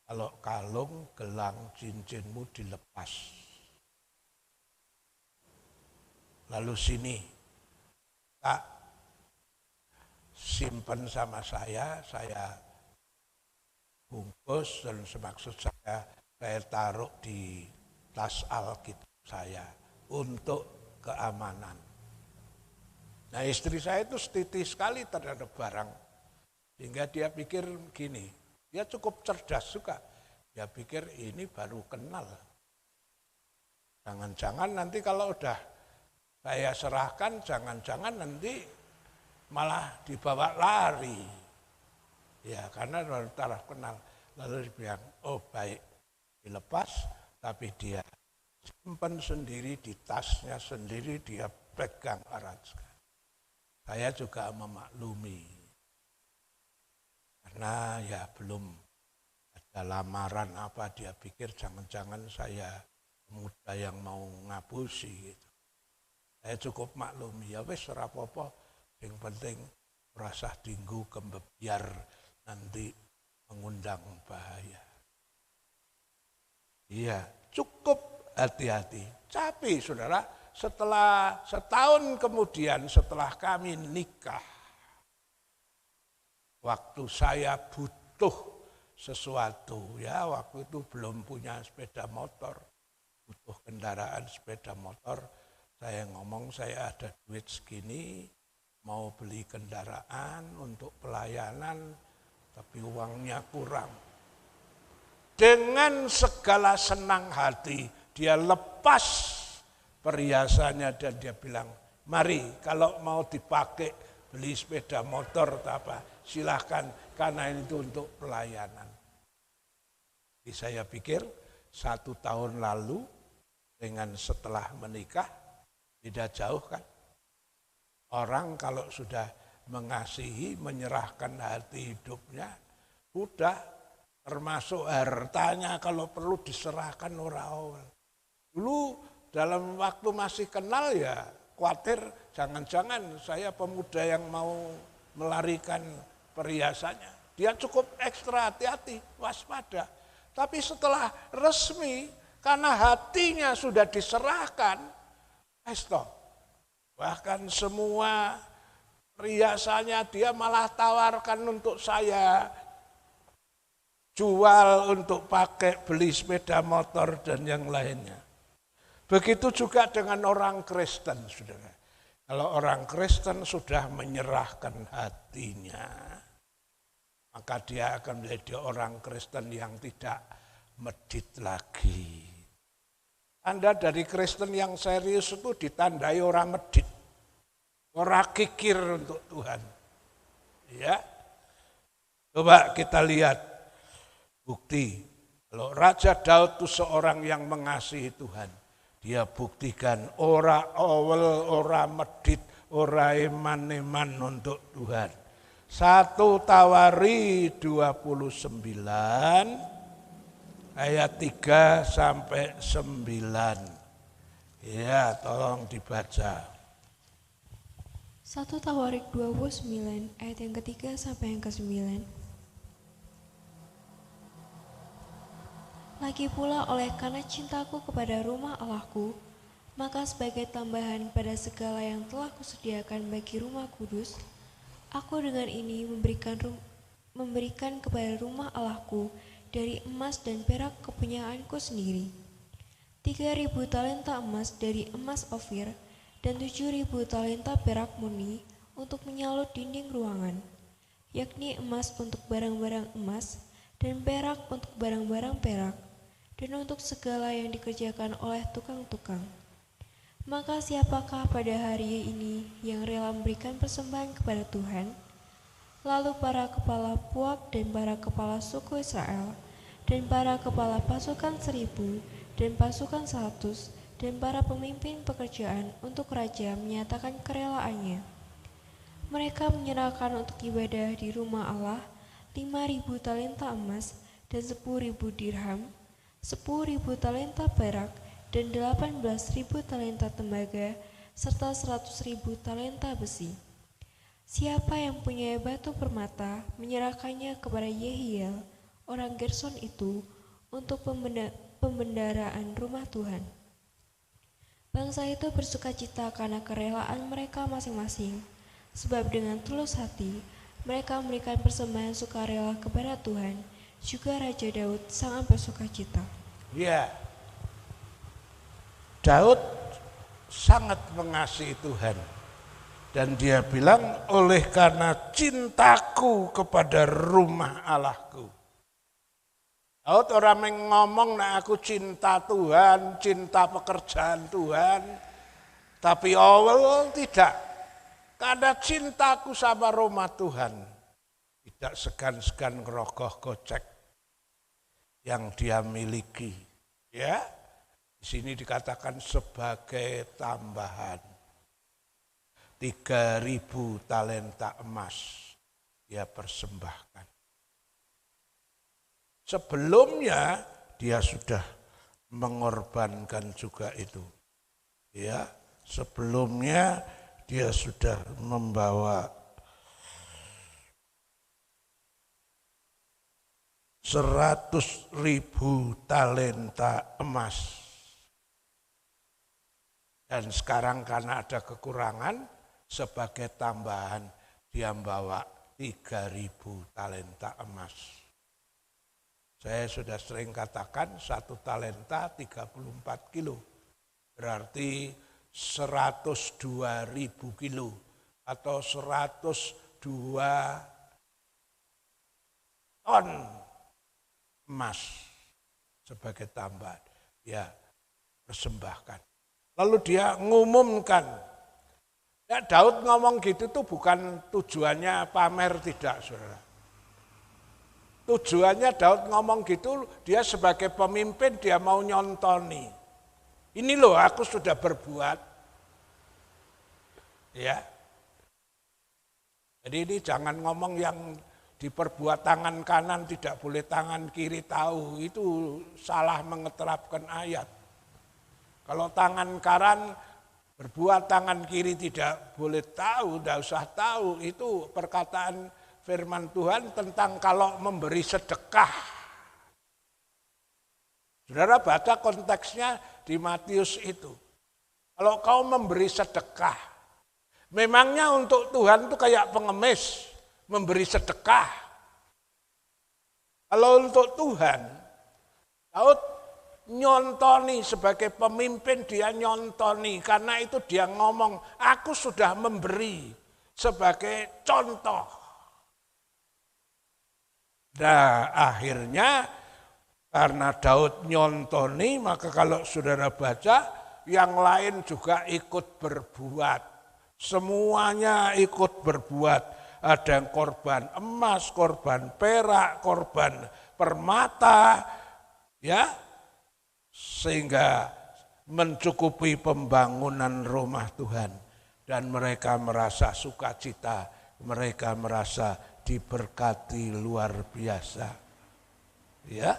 Kalau kalung, gelang, cincinmu dilepas. Lalu sini, tak simpen sama saya bungkus dan semaksud saya taruh di tas Alkitab saya untuk keamanan. Nah, istri saya itu setiti sekali terhadap barang, sehingga dia pikir gini, dia cukup cerdas juga. Dia pikir ini baru kenal. Jangan-jangan nanti kalau udah saya serahkan, jangan-jangan nanti malah dibawa lari. Ya, karena baru taraf kenal. Lalu dia bilang, oh baik, dilepas, tapi dia simpan sendiri di tasnya sendiri, dia pegang erat sekali. Saya juga memaklumi, karena ya belum ada lamaran apa, dia pikir jangan-jangan saya pemuda yang mau ngapusi gitu. Saya cukup maklumi, ya wis ora apa-apa, yang penting rasa dinggu kebebiar nanti mengundang bahaya. Iya, cukup hati-hati. Tapi saudara, setelah setahun kemudian setelah kami nikah, waktu saya butuh sesuatu, ya waktu itu belum punya sepeda motor, butuh kendaraan sepeda motor, saya ngomong saya ada duit segini, mau beli kendaraan untuk pelayanan, tapi uangnya kurang. Dengan segala senang hati, dia lepas perhiasannya dan dia bilang, mari kalau mau dipakai beli sepeda motor atau apa, silahkan, karena itu untuk pelayanan. Jadi saya pikir 1 tahun lalu dengan setelah menikah, beda jauh kan. Orang kalau sudah mengasihi, menyerahkan hati hidupnya, udah termasuk hartanya kalau perlu diserahkan orang. Dulu dalam waktu masih kenal ya khawatir jangan-jangan saya pemuda yang mau melarikan perhiasannya. Dia cukup ekstra hati-hati, waspada. Tapi setelah resmi, karena hatinya sudah diserahkan, bahkan semua perhiasannya dia malah tawarkan untuk saya jual untuk pakai beli sepeda motor dan yang lainnya. Begitu juga dengan orang Kristen, saudara. Kalau orang Kristen sudah menyerahkan hatinya, maka dia akan menjadi orang Kristen yang tidak medit lagi. Anda dari Kristen yang serius itu ditandai orang medit, orang kikir untuk Tuhan. Ya, coba kita lihat bukti. Kalau Raja Daud itu seorang yang mengasihi Tuhan, dia buktikan ora awel, ora medit, ora eman-eman untuk Tuhan. 1 Tawari 29 ayat 3 sampai 9. Ya, tolong dibaca. 1 Tawarik 29 ayat yang ketiga sampai yang ke-9. Lagi pula oleh karena cintaku kepada rumah Allahku, maka sebagai tambahan pada segala yang telah kusediakan bagi rumah kudus, aku dengan ini memberikan kepada rumah Allahku dari emas dan perak kepunyaanku sendiri. 3.000 talenta emas dari emas Ofir dan 7.000 talenta perak murni untuk menyalut dinding ruangan, yakni emas untuk barang-barang emas dan perak untuk barang-barang perak, dan untuk segala yang dikerjakan oleh tukang-tukang. Maka siapakah pada hari ini yang rela memberikan persembahan kepada Tuhan? Lalu para kepala puak dan para kepala suku Israel, dan para kepala pasukan 1.000 dan pasukan 100, dan para pemimpin pekerjaan untuk raja menyatakan kerelaannya. Mereka menyerahkan untuk ibadah di rumah Allah 5.000 talenta emas dan 10.000 dirham, 10.000 talenta perak dan 18.000 talenta tembaga, serta 100.000 talenta besi. Siapa yang punya batu permata menyerahkannya kepada Yehiel, orang Gerson itu, untuk pembendaraan rumah Tuhan. Bangsa itu bersukacita karena kerelaan mereka masing-masing, sebab dengan tulus hati mereka memberikan persembahan sukarela kepada Tuhan. Juga Raja Daud sangat bersukacita. Ya, Daud sangat mengasihi Tuhan. Dan dia bilang, oleh karena cintaku kepada rumah Allahku. Daud orang yang ngomong, nah aku cinta Tuhan, cinta pekerjaan Tuhan. Tapi awal tidak. Karena cintaku sama rumah Tuhan. Tidak segan-segan ngerogoh gocek yang dia miliki. Ya, Di sini dikatakan sebagai tambahan. 3.000 talenta emas dia persembahkan. Sebelumnya dia sudah mengorbankan juga itu. Ya, sebelumnya dia sudah membawa 100.000 talenta emas. Dan sekarang karena ada kekurangan, sebagai tambahan dia membawa 3.000 talenta emas. Saya sudah sering katakan 1 talenta 34 kilo. Berarti 102.000 kilo atau 102 ton emas sebagai tambahan. Ya, persembahkan. Lalu dia ngumumkan. Ya, Daud ngomong gitu tuh bukan tujuannya pamer, tidak, saudara. Tujuannya Daud ngomong gitu, dia sebagai pemimpin dia mau nyontoni. Ini loh aku sudah berbuat. Ya. Jadi ini jangan ngomong yang diperbuat tangan kanan tidak boleh tangan kiri tahu. Itu salah mengeterapkan ayat. Kalau tangan kanan berbuat tangan kiri tidak boleh tahu, tidak usah tahu. Itu perkataan firman Tuhan tentang kalau memberi sedekah. Saudara baca konteksnya di Matius itu. Kalau kau memberi sedekah, memangnya untuk Tuhan itu kayak pengemis memberi sedekah. Kalau untuk Tuhan, Daud nyontoni sebagai pemimpin, dia nyontoni karena itu dia ngomong aku sudah memberi sebagai contoh. Nah akhirnya karena Daud nyontoni maka kalau saudara baca yang lain juga ikut berbuat. Semuanya ikut berbuat. Ada yang korban emas, korban perak, korban permata, ya. Sehingga mencukupi pembangunan rumah Tuhan dan mereka merasa sukacita, mereka merasa diberkati luar biasa. Ya.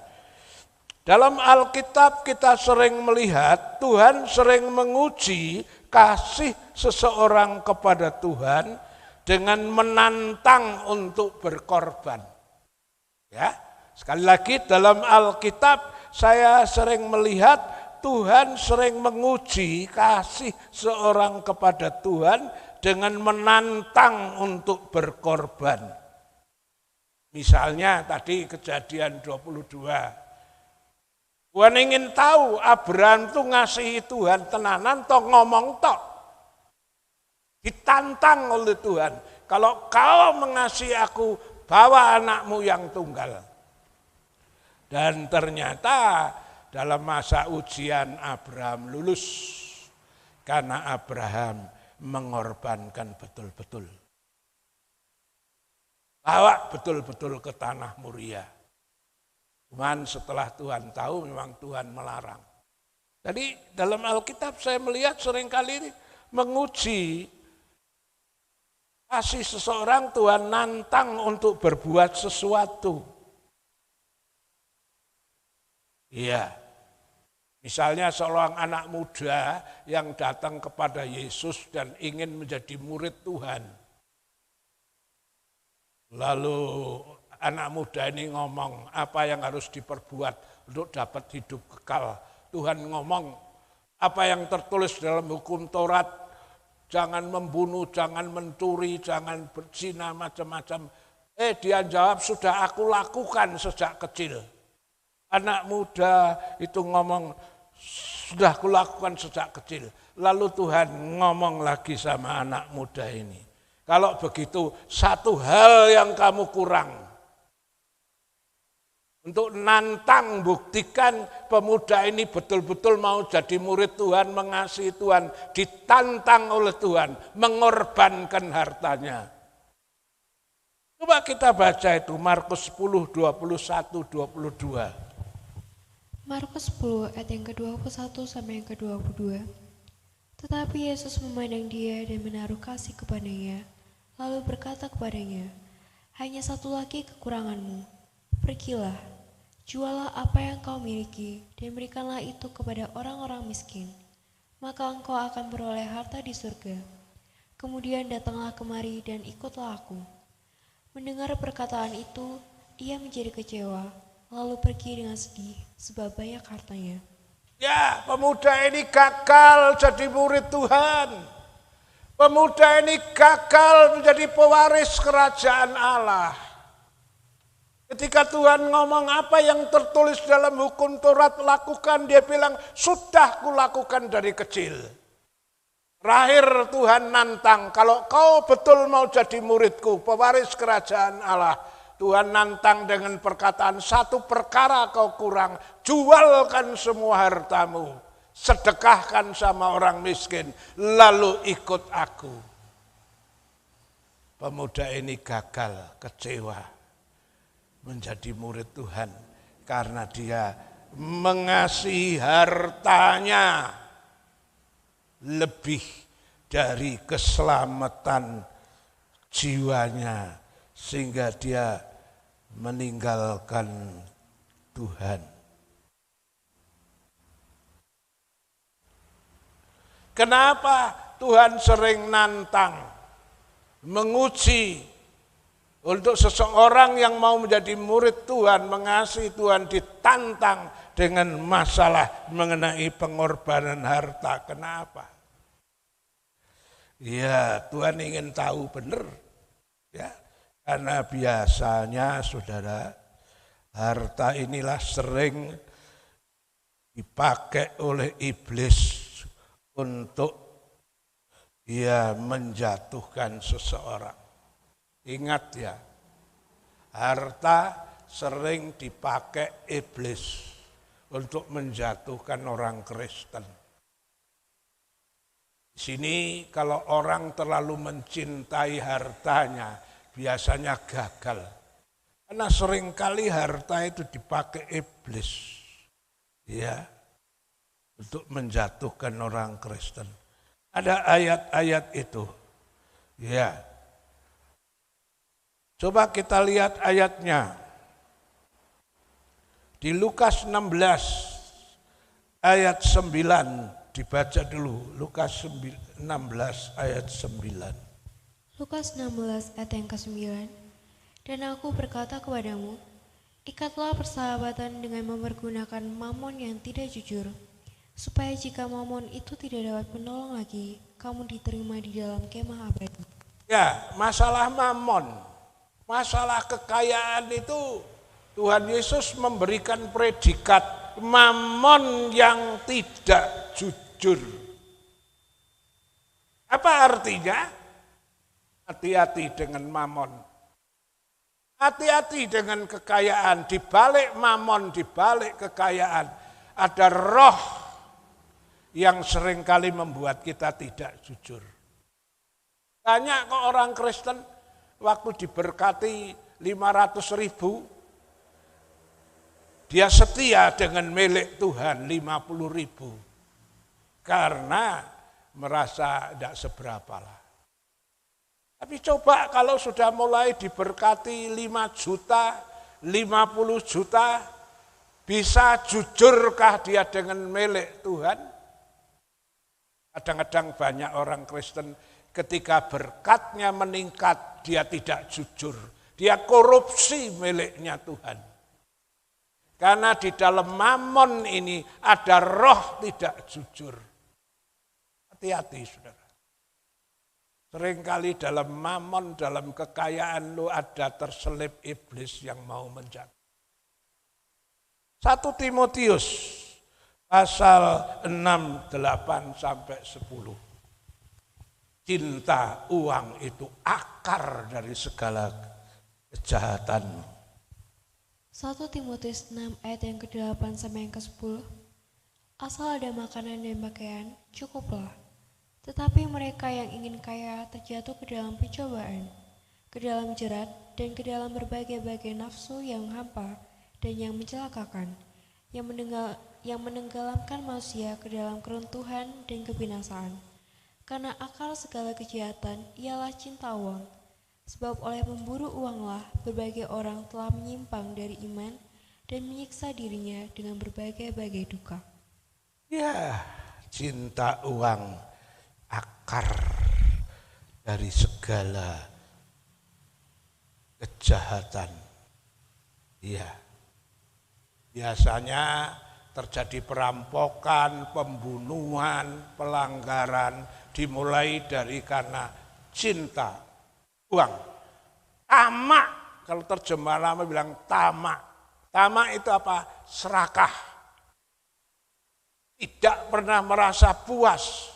Dalam Alkitab kita sering melihat Tuhan sering menguji kasih seseorang kepada Tuhan dengan menantang untuk berkorban. Ya. Sekali lagi dalam Alkitab saya sering melihat Tuhan sering menguji kasih seorang kepada Tuhan dengan menantang untuk berkorban. Misalnya tadi Kejadian 22. Tuhan ingin tahu Abraham itu ngasihi Tuhan tenanan toh ngomong toh. Ditantang oleh Tuhan. Kalau kau mengasihi aku, bawa anakmu yang tunggal. Dan ternyata dalam masa ujian Abraham lulus karena Abraham mengorbankan betul-betul. Bawa betul-betul ke tanah Moria. Cuman setelah Tuhan tahu memang Tuhan melarang. Jadi dalam Alkitab saya melihat seringkali menguji kasih seseorang, Tuhan nantang untuk berbuat sesuatu. Iya, misalnya seorang anak muda yang datang kepada Yesus dan ingin menjadi murid Tuhan. Lalu anak muda ini ngomong apa yang harus diperbuat untuk dapat hidup kekal. Tuhan ngomong apa yang tertulis dalam hukum Taurat, jangan membunuh, jangan mencuri, jangan berzina, macam-macam. Dia jawab sudah aku lakukan sejak kecil. Anak muda itu ngomong, sudah kulakukan sejak kecil. Lalu Tuhan ngomong lagi sama anak muda ini. Kalau begitu, satu hal yang kamu kurang. Untuk nantang, buktikan pemuda ini betul-betul mau jadi murid Tuhan, mengasihi Tuhan, ditantang oleh Tuhan, mengorbankan hartanya. Coba kita baca itu, Markus 10, 21, 22. Markus 10 ayat yang ke-21 sampai yang ke-22. Tetapi Yesus memandang dia dan menaruh kasih kepadanya, lalu berkata kepadanya, hanya satu lagi kekuranganmu. Pergilah, jualah apa yang kau miliki dan berikanlah itu kepada orang-orang miskin. Maka engkau akan beroleh harta di surga. Kemudian datanglah kemari dan ikutlah aku. Mendengar perkataan itu, ia menjadi kecewa, lalu pergi dengan sedih sebab banyak hartanya. Ya, pemuda ini gagal jadi murid Tuhan. Pemuda ini gagal menjadi pewaris kerajaan Allah. Ketika Tuhan ngomong apa yang tertulis dalam hukum Taurat lakukan, dia bilang, sudah kulakukan dari kecil. Terakhir Tuhan nantang, kalau kau betul mau jadi muridku, pewaris kerajaan Allah, Tuhan nantang dengan perkataan, satu perkara kau kurang, jualkan semua hartamu, sedekahkan sama orang miskin, lalu ikut aku. Pemuda ini gagal, kecewa menjadi murid Tuhan karena dia mengasihi hartanya lebih dari keselamatan jiwanya, sehingga dia meninggalkan Tuhan. Kenapa Tuhan sering nantang, menguji untuk seseorang yang mau menjadi murid Tuhan, mengasihi Tuhan, ditantang dengan masalah mengenai pengorbanan harta. Kenapa? Ya, Tuhan ingin tahu benar. Ya, karena biasanya saudara, harta inilah sering dipakai oleh iblis untuk menjatuhkan seseorang. Ingat ya, harta sering dipakai iblis untuk menjatuhkan orang Kristen. Di sini kalau orang terlalu mencintai hartanya, biasanya gagal. Karena seringkali harta itu dipakai iblis, ya, untuk menjatuhkan orang Kristen. Ada ayat-ayat itu, ya. Coba kita lihat ayatnya. Di Lukas 16 ayat 9, dibaca dulu. Lukas 16 ayat 9. Lukas 16 ayat yang ke-9. Dan aku berkata kepadamu, ikatlah persahabatan dengan mempergunakan mamon yang tidak jujur, supaya jika mamon itu tidak dapat menolong lagi, kamu diterima di dalam kemah abadi. Ya, masalah mamon, masalah kekayaan itu Tuhan Yesus memberikan predikat mamon yang tidak jujur. Apa artinya? Hati-hati dengan mamon. Hati-hati dengan kekayaan. Di balik mamon, di balik kekayaan, ada roh yang seringkali membuat kita tidak jujur. Banyak kok orang Kristen waktu diberkati 500.000, dia setia dengan milik Tuhan 50.000 karena merasa tidak seberapa lah. Tapi coba kalau sudah mulai diberkati 5 juta, 50 juta, bisa jujurkah dia dengan milik Tuhan? Kadang-kadang banyak orang Kristen ketika berkatnya meningkat, dia tidak jujur. Dia korupsi miliknya Tuhan. Karena di dalam mamon ini ada roh tidak jujur. Hati-hati saudara. Seringkali dalam mamon, dalam kekayaan lu ada terselip iblis yang mau menjatuhkan. 1 Timotius pasal 6, 8 sampai 10. Cinta uang itu akar dari segala kejahatan. 1 Timotius 6 ayat yang ke-8 sampai yang ke-10. Asal ada makanan dan pakaian, cukuplah. Tetapi mereka yang ingin kaya terjatuh ke dalam pencobaan, ke dalam jerat, dan ke dalam berbagai-bagai nafsu yang hampa dan yang mencelakakan, yang menenggelamkan manusia ke dalam keruntuhan dan kebinasaan. Karena akar segala kejahatan ialah cinta uang. Sebab oleh memburu uanglah berbagai orang telah menyimpang dari iman dan menyiksa dirinya dengan berbagai-bagai duka. Ya, cinta uang akar dari segala kejahatan. Iya. Biasanya terjadi perampokan, pembunuhan, pelanggaran dimulai dari karena cinta uang. Tamak, kalau terjemah lama bilang tamak. Tamak itu apa? Serakah. Tidak pernah merasa puas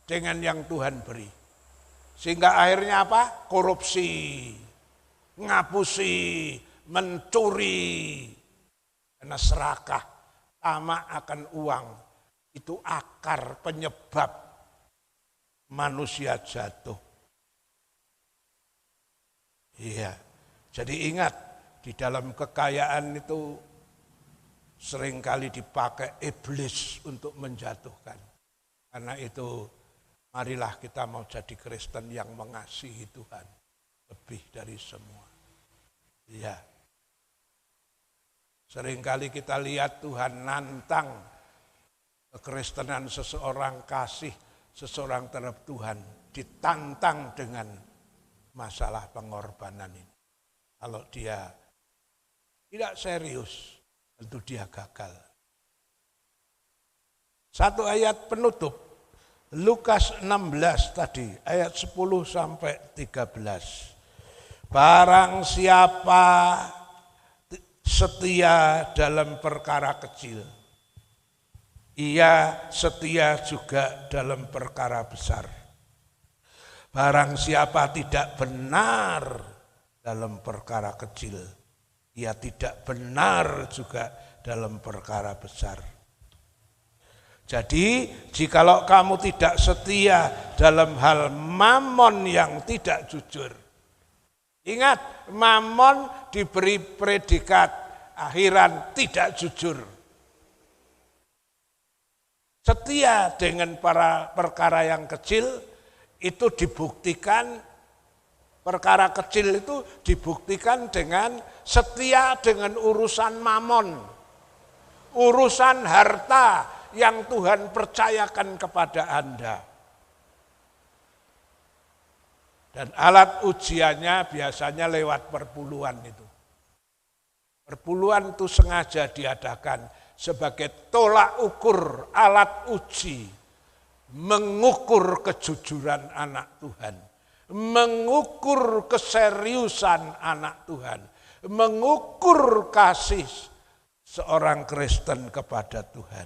dengan yang Tuhan beri. Sehingga akhirnya apa? Korupsi, ngapusi, mencuri. Karena serakah, tamak akan uang. Itu akar penyebab manusia jatuh. Iya, jadi ingat di dalam kekayaan itu seringkali dipakai iblis untuk menjatuhkan. Karena itu marilah kita mau jadi Kristen yang mengasihi Tuhan lebih dari semua. Iya. Seringkali kita lihat Tuhan nantang kekristenan seseorang, kasih seseorang terhadap Tuhan ditantang dengan masalah pengorbanan ini. Kalau dia tidak serius, tentu dia gagal. Satu ayat penutup, Lukas 16 tadi, ayat 10 sampai 13. Barang siapa setia dalam perkara kecil, ia setia juga dalam perkara besar. Barang siapa tidak benar dalam perkara kecil, ia tidak benar juga dalam perkara besar. Jadi, jikalau kamu tidak setia dalam hal mamon yang tidak jujur, ingat, mamon diberi predikat akhiran tidak jujur. Setia dengan para perkara yang kecil, itu dibuktikan, perkara kecil itu dibuktikan dengan setia dengan urusan mamon, urusan harta yang Tuhan percayakan kepada Anda. Dan alat ujiannya biasanya lewat perpuluhan itu. Perpuluhan itu sengaja diadakan sebagai tolak ukur, alat uji, mengukur kejujuran anak Tuhan, mengukur keseriusan anak Tuhan, mengukur kasih seorang Kristen kepada Tuhan.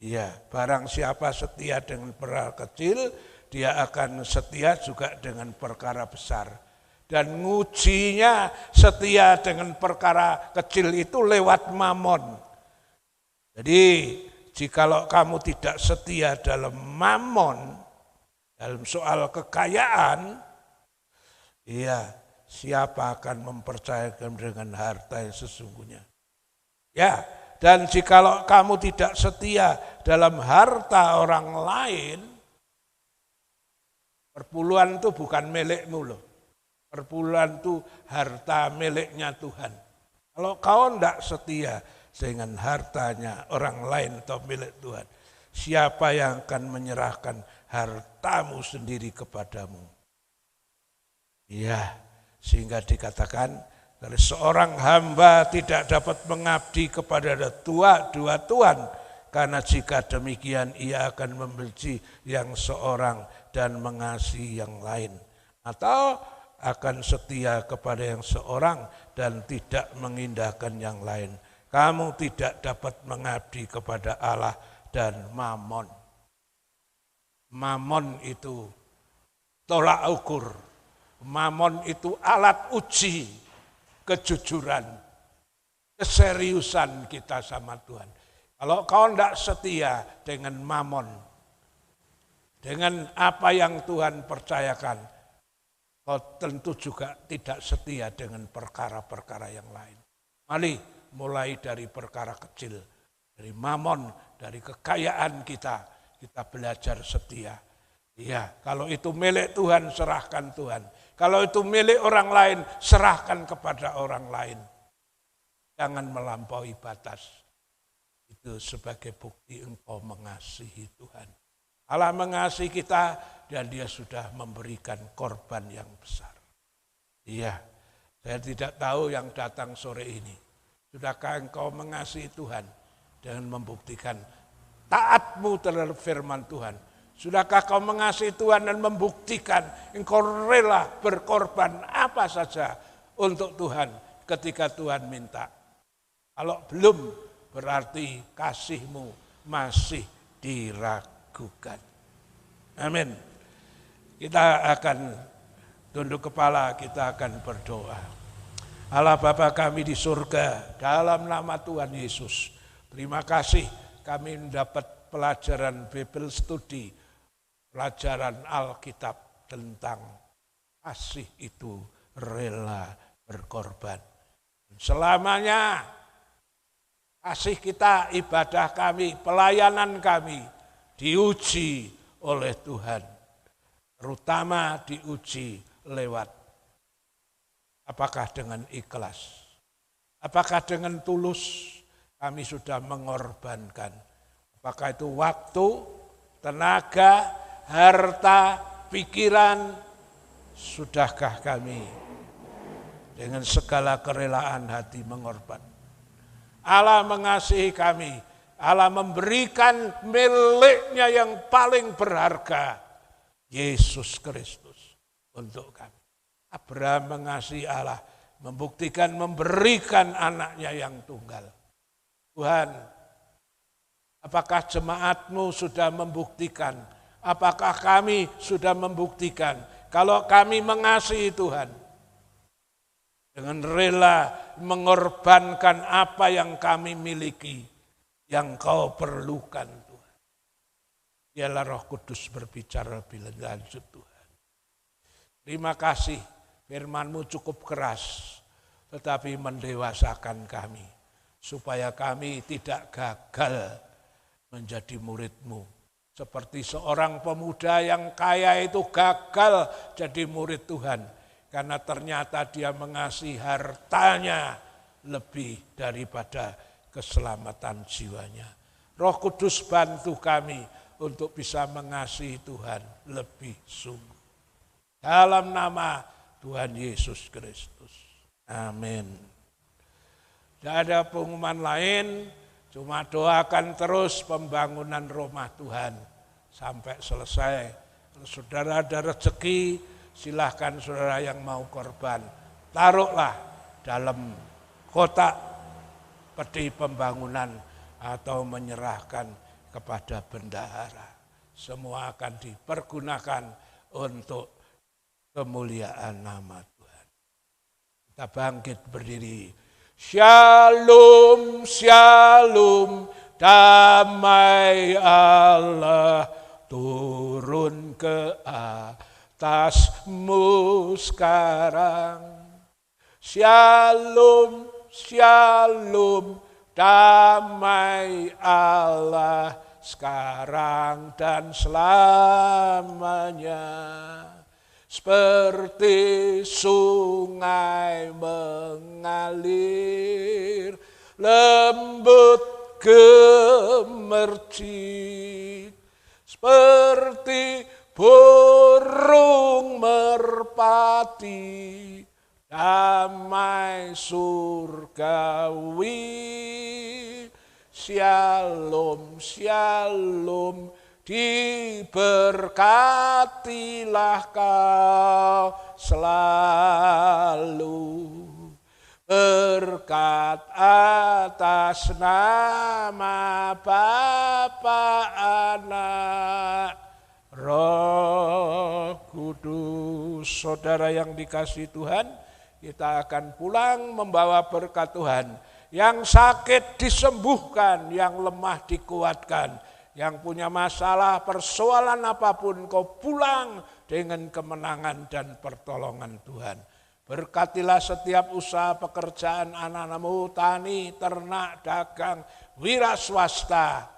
Ya, barang siapa setia dengan perkara kecil, dia akan setia juga dengan perkara besar. Dan ngujinya setia dengan perkara kecil itu lewat mamon. Jadi, jikalau kamu tidak setia dalam mamon, dalam soal kekayaan, iya, siapa akan mempercayakan dengan harta yang sesungguhnya? Ya, dan jikalau kamu tidak setia dalam harta orang lain, perpuluhan itu bukan milikmu loh. Perpuluhan itu harta miliknya Tuhan. Kalau kau tidak setia dengan hartanya orang lain atau milik Tuhan, siapa yang akan menyerahkan hartamu sendiri kepadamu? Ya, sehingga dikatakan dari seorang hamba tidak dapat mengabdi kepada dua tuan, karena jika demikian ia akan membenci yang seorang dan mengasihi yang lain, atau akan setia kepada yang seorang dan tidak mengindahkan yang lain. Kamu tidak dapat mengabdi kepada Allah dan mamon. Mamon itu tolak ukur. Mamon itu alat uji kejujuran, keseriusan kita sama Tuhan. Kalau kau tidak setia dengan mamon, dengan apa yang Tuhan percayakan, kau tentu juga tidak setia dengan perkara-perkara yang lain. Mari mulai dari perkara kecil. dari mamon, dari kekayaan kita belajar setia. Iya, kalau itu milik Tuhan, serahkan Tuhan. Kalau itu milik orang lain, serahkan kepada orang lain. Jangan melampaui batas. Itu sebagai bukti engkau mengasihi Tuhan. Allah mengasihi kita dan Dia sudah memberikan korban yang besar. Iya, saya tidak tahu yang datang sore ini. Sudahkah engkau mengasihi Tuhan dengan membuktikan taatmu terhadap firman Tuhan? Sudahkah kau mengasihi Tuhan dan membuktikan engkau rela berkorban apa saja untuk Tuhan ketika Tuhan minta? Kalau belum, berarti kasihmu masih diragukan. Amin. Kita akan tunduk kepala, kita akan berdoa. Allah Bapa kami di surga, dalam nama Tuhan Yesus, terima kasih kami mendapat pelajaran Bible Study, pelajaran Alkitab tentang kasih itu rela berkorban. Selamanya kasih kita, ibadah kami, pelayanan kami diuji oleh Tuhan. Terutama diuji lewat apakah dengan ikhlas, apakah dengan tulus kami sudah mengorbankan. Apakah itu waktu, tenaga, harta, pikiran, sudahkah kami dengan segala kerelaan hati mengorbankan. Allah mengasihi kami, Allah memberikan miliknya yang paling berharga, Yesus Kristus untuk kami. Abraham mengasihi Allah, membuktikan memberikan anaknya yang tunggal. Tuhan, apakah jemaatmu sudah membuktikan, apakah kami sudah membuktikan, kalau kami mengasihi Tuhan, dengan rela mengorbankan apa yang kami miliki, yang kau perlukan Tuhan. Biarlah Roh Kudus berbicara lebih lanjut Tuhan. Terima kasih, firman-Mu cukup keras, tetapi mendewasakan kami, supaya kami tidak gagal menjadi murid-Mu. Seperti seorang pemuda yang kaya itu gagal jadi murid Tuhan, karena ternyata dia mengasihi hartanya lebih daripada keselamatan jiwanya. Roh Kudus bantu kami untuk bisa mengasihi Tuhan lebih sungguh. Dalam nama Tuhan Yesus Kristus. Amin. Tidak ada pengumuman lain, cuma doakan terus pembangunan rumah Tuhan sampai selesai. Kalau saudara ada rezeki, silahkan saudara yang mau korban, taruhlah dalam kotak peti pembangunan atau menyerahkan kepada bendahara. Semua akan dipergunakan untuk kemuliaan nama Tuhan. Kita bangkit berdiri. Shalom, shalom, damai Allah turun ke atasmu sekarang. Shalom, shalom, damai Allah sekarang dan selamanya. Seperti sungai mengalir, lembut gemercik, seperti burung merpati, damai surgawi. Shalom, shalom, diberkatilah kau selalu. Berkat atas nama Bapa, Anak, Roh Kudus. Saudara yang dikasihi Tuhan, kita akan pulang membawa berkat Tuhan. Yang sakit disembuhkan, yang lemah dikuatkan, yang punya masalah, persoalan apapun, kau pulang dengan kemenangan dan pertolongan Tuhan. Berkatilah setiap usaha pekerjaan anak-anakmu, tani, ternak, dagang, wira swasta.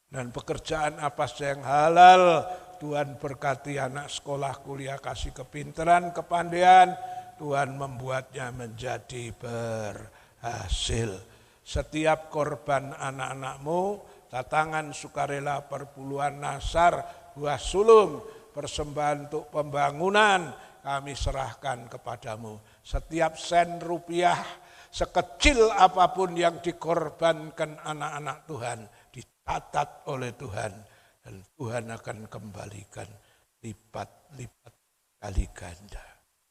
Dan pekerjaan apa saja yang halal, Tuhan berkati anak sekolah, kuliah, kasih kepintaran, kepandaian, Tuhan membuatnya menjadi berhasil. Setiap korban anak-anakmu, tatangan sukarela, perpuluhan nasar, buah sulung, persembahan untuk pembangunan, kami serahkan kepadamu. Setiap sen rupiah, sekecil apapun yang dikorbankan anak-anak Tuhan, dicatat oleh Tuhan. Dan Tuhan akan kembalikan lipat-lipat kali ganda.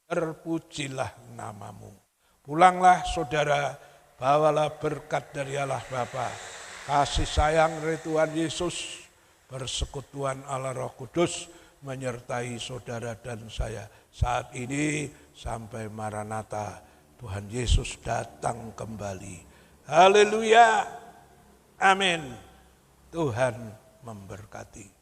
Terpujilah namamu. Pulanglah saudara, bawalah berkat dari Allah Bapa, kasih sayang dari Tuhan Yesus, persekutuan Allah Roh Kudus, menyertai saudara dan saya saat ini sampai Maranatha. Tuhan Yesus datang kembali. Haleluya. Amin. Tuhan memberkati.